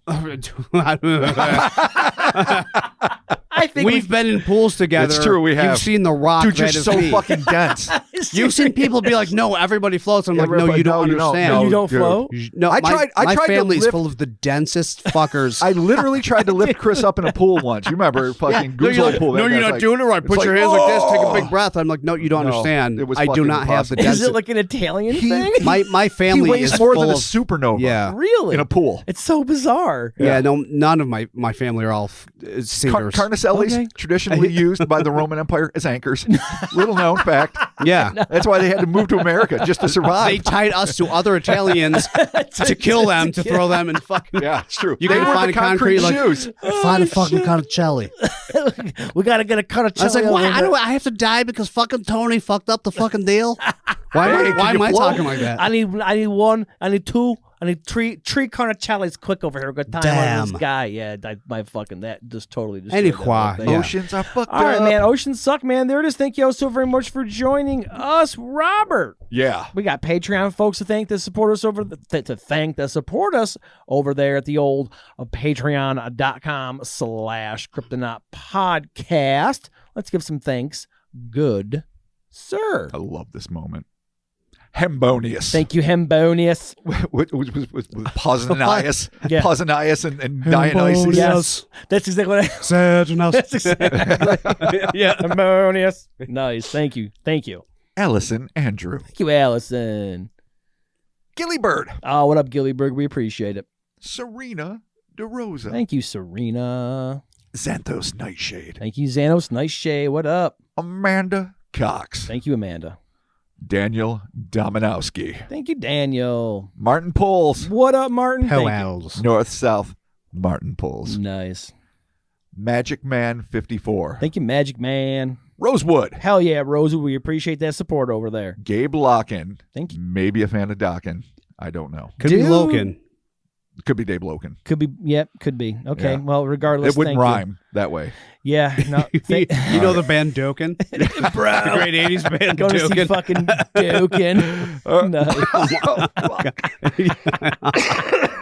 I think We've been in pools together. It's true, we have. You've seen the rock. Dude, you're that is so me. fucking dense. You've seen people be like, "No, everybody floats." I'm like, "No, Everybody- you don't no, you don't. understand. No, you don't dude. float. No, I my, tried- I my tried to family's lift- full of the densest fuckers. I literally tried to lift Chris up in a pool once. You remember fucking No, you're Goozle like, pool? no, That you're guy's not like- doing it right. it's Put your like, hands like this. Take a "Oh." big breath. I'm like, no, you don't No, understand. it was I do fucking not have the impossible. Is densest. it like an Italian He- thing? my He family weighs is more full than a of, supernova. Yeah. Really? In a pool. It's so bizarre. Yeah, no, none of my family are all sinkers. Carnicellis, Okay. traditionally used by the Roman Empire as anchors. Little known fact. Yeah. That's why they had to move to America, just to survive. They tied us to other Italians to kill them, to throw them in fucking. Yeah, it's true. You They can were find the a concrete, like- shoes. Find a fucking Conicelli. We gotta get a cut of I was like, chili why? over there. I have to die because fucking Tony fucked up the fucking deal? Why, Hey, why can am I you float? talking like that? I need one. I need two. I need three Carnicellis quick over here. Good time on Damn. this guy. Yeah, my fucking that just totally destroyed Any that whole qua, thing. yeah. Oceans are fucked All right, up. man. Oceans suck, man. There it is. Thank you all so very much for joining us, Robert. Yeah. We got Patreon folks to thank that support us support us over there at the old patreon.com/Cryptonaut podcast. Let's give some thanks. Good, sir. I love this moment. Hembonius. Thank you, Hembonius. with Pausanias. Yeah. Pausanias and Dionysus. Yes. That's exactly what I That's exactly yeah, Hembonius. Nice. Thank you. Thank you. Allison Andrew. Thank you, Allison. Gillybird. Oh, what up, Gillyberg? We appreciate it. Serena DeRosa. Thank you, Serena. Xanthos Nightshade. Thank you, Xanos. Nice shade. What up? Amanda Cox. Thank you, Amanda. Daniel Dominowski. Thank you, Daniel. Martin Poles. What up, Martin? Thank you. Hells. North South Martin Poles. Nice. Magic Man 54. Thank you, Magic Man. Rosewood. Hell yeah, Rosa. We appreciate that support over there. Gabe Locken. Thank you. Maybe a fan of Dockin. I don't know. Could be Dude. Loken. Could be Dave Loken. Could be. Yep. Could be. Okay. Yeah. Well, regardless, It wouldn't thank you. rhyme that way. Yeah. No. You know the band Dokken? Bro. The great 80s band Going to see Dokken. fucking Dokken.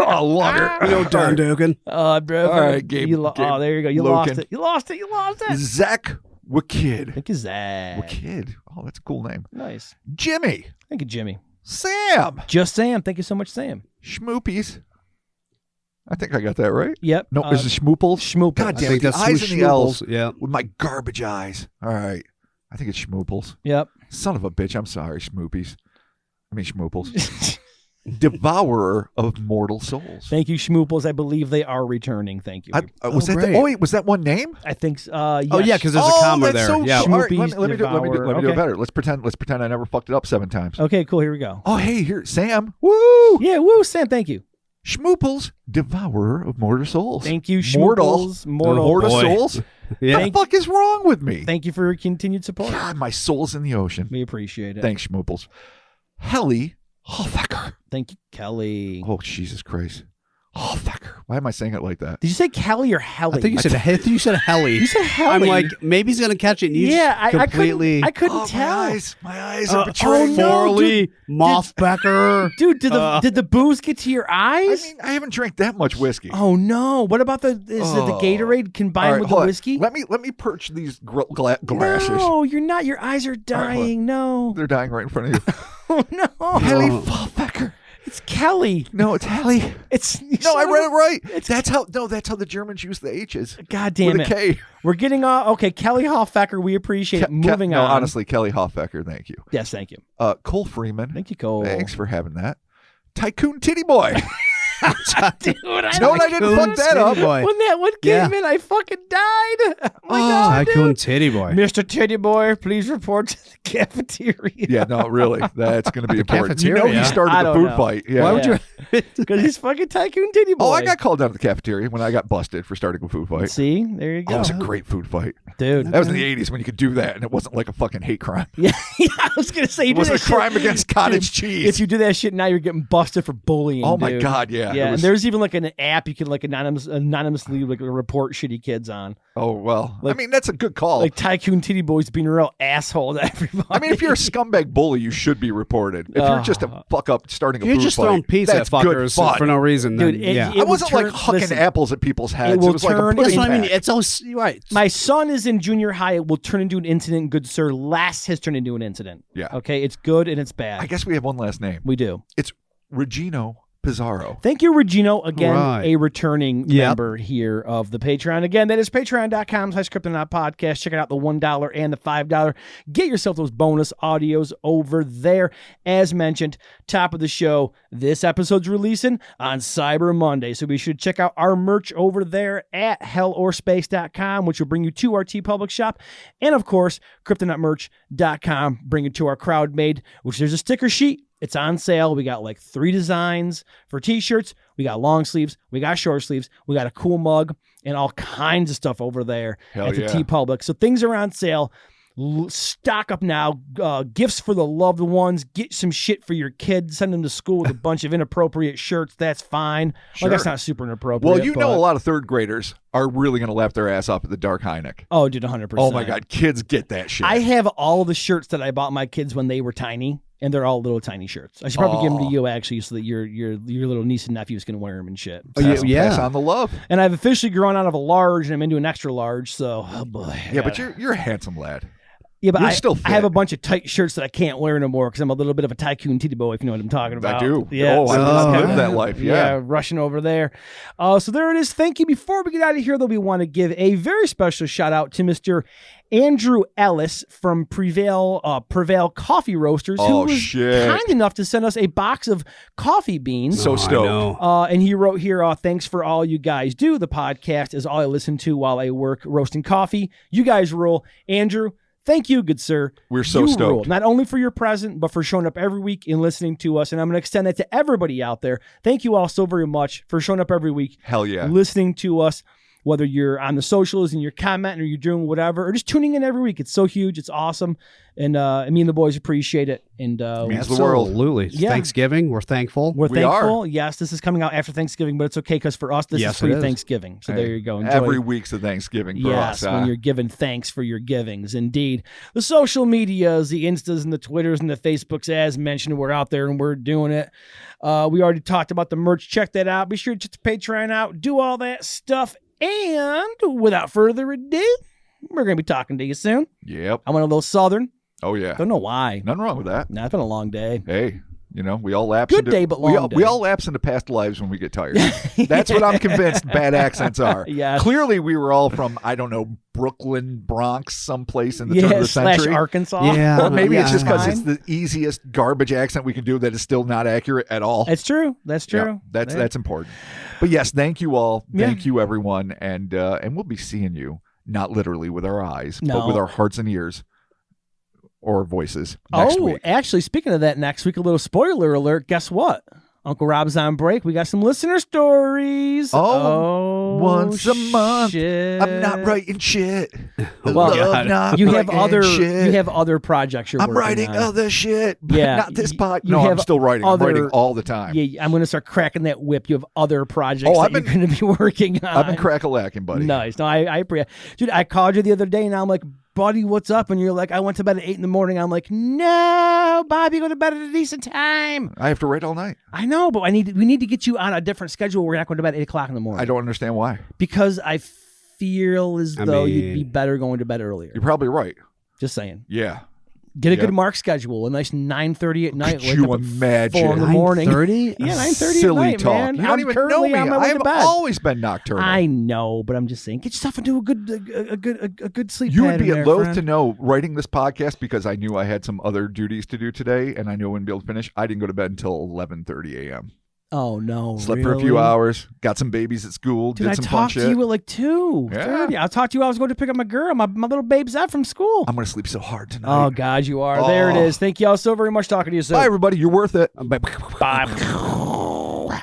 Oh, love it. You know Don Dokken? Bro. All right, Gabe. Oh, there you go. You Loken. lost it. You lost it. You lost it. Zach Wakid. Thank you, Zach. Wakid. Oh, that's a cool name. Nice. Jimmy. Thank you, Jimmy. Sam. Just Sam. Thank you so much, Sam. Schmoopies. I think I got that right. Yep. No, is it Schmooples? Schmooples. God I damn it. think The that's eyes and the L's Yeah. with my garbage eyes. All right. I think it's Schmooples. Yep. Son of a bitch. I'm sorry, Schmoopies. I mean, Schmooples. Devourer of mortal souls. Thank you, Schmooples. I believe they are returning. Thank you. Was that great. wait, was that one name? I think. Yes. Oh, yeah, because there's a comma that's there. So yeah. All right, Schmoopies let me do it Devourer. better. Let's pretend I never fucked it up 7 times. Okay, cool. Here we go. Oh, hey, here, Sam. Woo! Yeah, woo, Sam. Thank you. Schmooples, devourer of mortal souls. Thank you, Mortal. Schmooples. Mortal. Mortal boy. souls? Yeah. The fuck is wrong with me? Thank you for your continued support. God, my soul's in the ocean. We appreciate it. Thanks, Schmooples. Helly Hofecker. Thank you, Kelly. Oh, Jesus Christ. Hofecker. Why am I saying it like that? Did you say Kelly or Helly? I think you said Helly. You said Helly. I'm like, maybe he's going to catch it. And you yeah, just completely. I couldn't Oh, tell. My eyes are betraying me. no, Forley, Mothbecker. Dude, did the booze get to your I eyes? mean, I haven't drank that much whiskey. Oh no! What about the Gatorade All combined right, with the hold on. whiskey? Let me perch these glasses. No, you're not. Your eyes are dying. No. They're dying right in front of you. Oh no! Helly Hofecker. It's Kelly. No, it's Helly. It's No, I read it right. That's how the Germans use the H's. God damn with it! a K. We're getting off. Okay, Kelly Hofecker. We appreciate it. Moving no, on. honestly, Kelly Hofecker, thank you. Yes, thank you. Cole Freeman. Thank you, Cole. Thanks for having that. Tycoon Titty Boy. Dude, No, I didn't fuck that up. When that one came in, I fucking died. Oh my God, Tycoon dude. Titty Boy. Mr. Titty Boy, please report to the cafeteria. Yeah, no, really. That's going to be important. You know cafeteria? he started I the don't food know. fight. Yeah. Why would you? Because he's fucking Tycoon Titty Boy. Oh, I got called down to the cafeteria when I got busted for starting a food fight. See, there you Oh, go. it was a great food fight. Dude. That was in the 80s when you could do that and it wasn't like a fucking hate crime. Yeah, I was going to say, you It do wasn't that a crime shit- against cottage Dude, cheese. If you do that shit now, you're getting busted for bullying. Oh my dude. God, yeah. It Yeah, was- and there's even like an app you can like anonymously like report shitty kids on. Oh, well. Like- I mean, that's a good call. Like Tycoon Titty Boy's being a real asshole to everybody. I mean, if you're a scumbag bully, you should be reported. If you're just a fuck up starting a You're food just fight, throwing pizza that's at good fuckers fun. for no reason. Dude, then, it- yeah. it- I wasn't will like turn- hucking listen, apples at people's heads. It, will was like a turn- That's pudding what I mean. pack. It's always right. My son is in junior high. It will turn into an incident, good sir. Last has turned into an incident. Yeah. Okay, it's good and it's bad. I guess we have one last name. We do. It's Regino Pizarro. Thank you, Regino. Again, Right. a returning Yep. member here of the Patreon. Again, that is patreon.com/Cryptonaut podcast. Check it out, the $1 and the $5. Get yourself those bonus audios over there. As mentioned, top of the show, this episode's releasing on Cyber Monday. So be sure to check out our merch over there at hellorspace.com, which will bring you to our TeePublic shop. And of course, cryptonautmerch.com, bring it to our crowd made, which there's a sticker sheet. It's on sale. We got like 3 designs for t-shirts. We got long sleeves. We got short sleeves. We got a cool mug and all kinds of stuff over there Hell at the yeah. TeePublic. So things are on sale. Stock up now. Gifts for the loved ones. Get some shit for your kids. Send them to school with a bunch of inappropriate shirts. That's fine. Sure. Like, that's not super inappropriate. Well, you know but- a lot of third graders are really going to laugh their ass off at the Dark Hynek. Oh, dude, 100%. Oh, my God. Kids get that shit. I have all the shirts that I bought my kids when they were tiny, and they're all little tiny shirts. I should probably give them to you, actually, so that your little niece and nephews can wear them and shit. Oh, yeah, yeah. Pass on the love. And I've officially grown out of a large, and I'm into an extra large, so, oh boy. Yeah, but you're a handsome lad. Yeah, but You're I still I have fit. a bunch of tight shirts that I can't wear no more because I'm a little bit of a tycoon titty boy, if you know what I'm talking about. I do. Yeah. Oh, I Oh, live yeah. that life. Yeah. rushing over there. So there it is. Thank you. Before we get out of here, though, we want to give a very special shout out to Mr. Andrew Ellis from Prevail Coffee Roasters, who Oh, was shit. kind enough to send us a box of coffee beans. So I stoked. know. And he wrote here, thanks for all you guys do. The podcast is all I listen to while I work roasting coffee. You guys rule. Andrew, thank you, good sir. We're so You stoked. rule. Not only for your present, but for showing up every week and listening to us. And I'm going to extend that to everybody out there. Thank you all so very much for showing up every week, Hell yeah. listening to us. whether you're on the socials and you're commenting or you're doing whatever, or just tuning in every week. It's so huge. It's awesome. And me and the boys appreciate it. And Means the world. Absolutely. Yeah. Thanksgiving. We're thankful. we're We thankful. are. Yes, this is coming out after Thanksgiving, but it's okay because for us, this Yes, is it is. pre-Thanksgiving. So there you go. Enjoy. Every week's a Thanksgiving for Yes, us. when you're giving thanks for your givings. Indeed. The social medias, the Instas and the Twitters and the Facebooks, as mentioned, we're out there and we're doing it. We already talked about the merch. Check that out. Be sure to check the Patreon out. Do all that stuff. And without further ado, we're going to be talking to you soon. Yep. I'm one of those Southern. Oh, yeah. Don't know why. Nothing wrong with that. Nah, it's been a long day. Hey, we all lapse Good into, day, but long day. We all lapse into past lives when we get tired. That's what I'm convinced bad accents are. Yeah. Clearly, we were all from, I don't know, Brooklyn, Bronx, someplace in the turn of the / century. Arkansas. Yeah. Or maybe it's just because Fine. it's the easiest garbage accent we can do that is still not accurate at all. That's true. That's true. Yeah, that's important. But yes, thank you all. Yeah. Thank you, everyone. And we'll be seeing you, not literally with our eyes, but No. with our hearts and ears or voices next week. Actually, speaking of that, next week, a little spoiler alert. Guess what? Uncle Rob's on break. We got some listener stories. Oh, once a month. Shit. I'm not writing shit. Well, Love not You have writing other. shit. You have other projects you're I'm working writing on. other shit. But Yeah, not this you No, I'm have still writing. I'm writing other- all the time. Yeah, I'm going to start cracking that whip. You have other projects Oh, that I've you're going to be working on. I've been crack-a-lacking, buddy. Nice. No, I appreciate. Dude, I called you the other day, and I'm like, buddy, what's up? And you're like, I went to bed at 8 in the morning. I'm like, no, Bobby, go to bed at a decent time. I have to write all night. I know, but we need to get you on a different schedule. We're not going to bed at 8 o'clock in the morning. I don't understand why. Because I feel as though you'd be mean- better going to bed earlier. You're probably right. Just saying. Yeah. Get a Yep. good mark schedule. A nice 9:30 at night. Could wake you up at imagine? 4 in the morning. 9:30? Yeah, 9:30 Silly at night, talk. man. You don't I'm even know currently me. on my way I've to bed. always been nocturnal. I know, but I'm just saying, get yourself into a good sleep. You would pattern be there, loath friend. to know writing this podcast because I knew I had some other duties to do today, and I knew I wouldn't be able to finish. I didn't go to bed until 11:30 a.m. Oh no! Slept for a few really? hours, got some babies at school, Dude, did I some fun talked shit. to you at like 2:30. Yeah. I'll talk to you. I was going to pick up my girl, my little babe's out from school. I'm going to sleep so hard tonight. Oh God, you are. There it Oh. is. Thank you all so very much. Talking to you soon. Bye, everybody. You're worth it. Bye.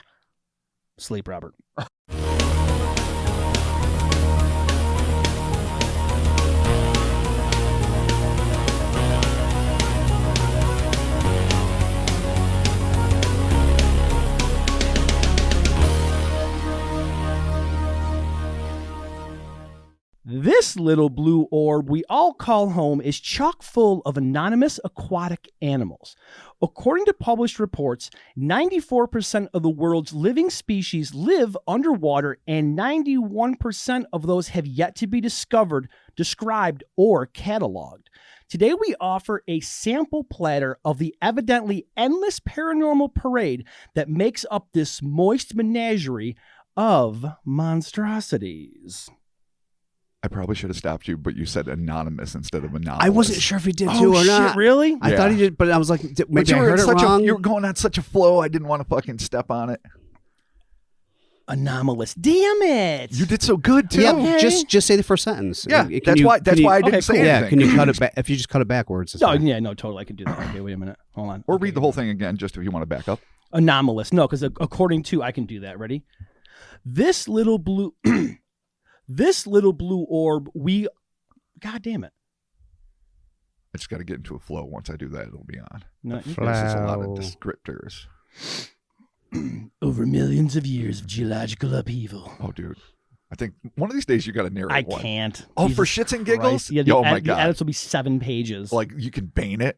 Sleep, Robert. This little blue orb we all call home is chock full of anonymous aquatic animals. According to published reports, 94% of the world's living species live underwater, and 91% of those have yet to be discovered, described, or cataloged. Today, we offer a sample platter of the evidently endless paranormal parade that makes up this moist menagerie of monstrosities. I probably should have stopped you, but you said anonymous instead of anomalous. I wasn't sure if he did Oh, too or shit, not. really? I Yeah. thought he did, but I was like, But maybe you I were, heard it wrong. you were going on such a flow, I didn't want to fucking step on it. Anomalous. Damn it. You did so good, too. Yeah, Okay. just say the first sentence. Yeah, Can that's you- why can you- I didn't Okay, say cool. Yeah, anything. can you cut it back? If you just cut it backwards, it's Oh, fine. yeah, no, totally. I can do that. Okay, wait a minute. Hold on. Or Okay. read the whole thing again, just if you want to back up. Anomalous. No, because according to, I can do that. Ready? This little blue, this little blue orb, God damn it. I just got to get into a flow. Once I do that, it'll be on. No, This is a lot of Flow. descriptors. over millions of years of geological upheaval. Oh, dude. I think one of these days you got to narrate I one. can't. Oh, for Jesus shits and Christ. giggles? Yeah, the, Oh, my the God. edits will be 7 pages. Like, you can bane it.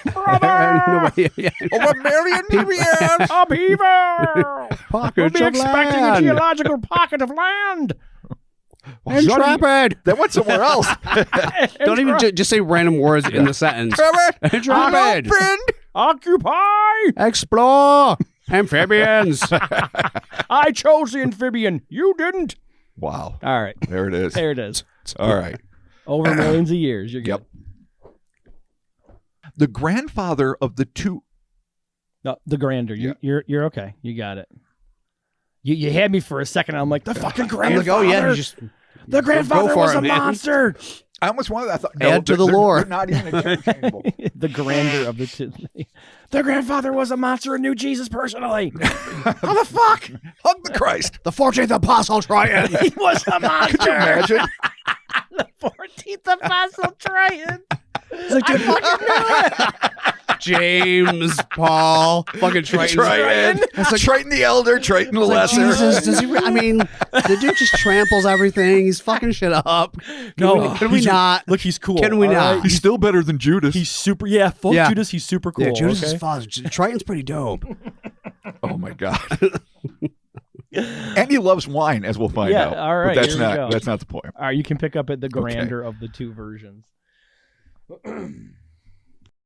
Nobody, yeah. Over a million years. upheaval! Pockets We'll be of expecting a land. geological pocket of land. Intrepid. That went somewhere else. Don't even just say random words in the sentence. Intrepid. friend. Occupy! Explore. Amphibians. I chose the amphibian. You didn't. Wow. All right. There it is. There it is. All right. Over millions of years. You're good. Yep. The grandfather of the two. No, the grander. Yeah. You're okay. You got it. You had me for a second. I'm like, the fucking I'm grandfather. like, oh yeah, you just the grandfather go for was it, a man. monster. I almost wanted. I thought Add to the lore. They're not even interchangeable. The grandeur of the two. Their grandfather was a monster and knew Jesus personally. How the fuck? Hug the Christ. The 14th Apostle Triton. He was a monster. Could you imagine? The 14th Apostle Triton. I fucking knew it. James, Paul, fucking Triton. Triton. Triton the Elder, Triton the Lesser. Jesus, does he? I mean, the dude just tramples everything. He's fucking shit up. Can we not? Look, he's cool. Can we all not? right? He's still better than Judas. He's super. Yeah, fuck Yeah. Judas. He's super cool. Yeah, Judas okay? is father. Triton's pretty dope. Oh my god. And he loves wine, as we'll find out. all right. But here we go. that's not the point. All right, you can pick up at the grandeur of the two versions.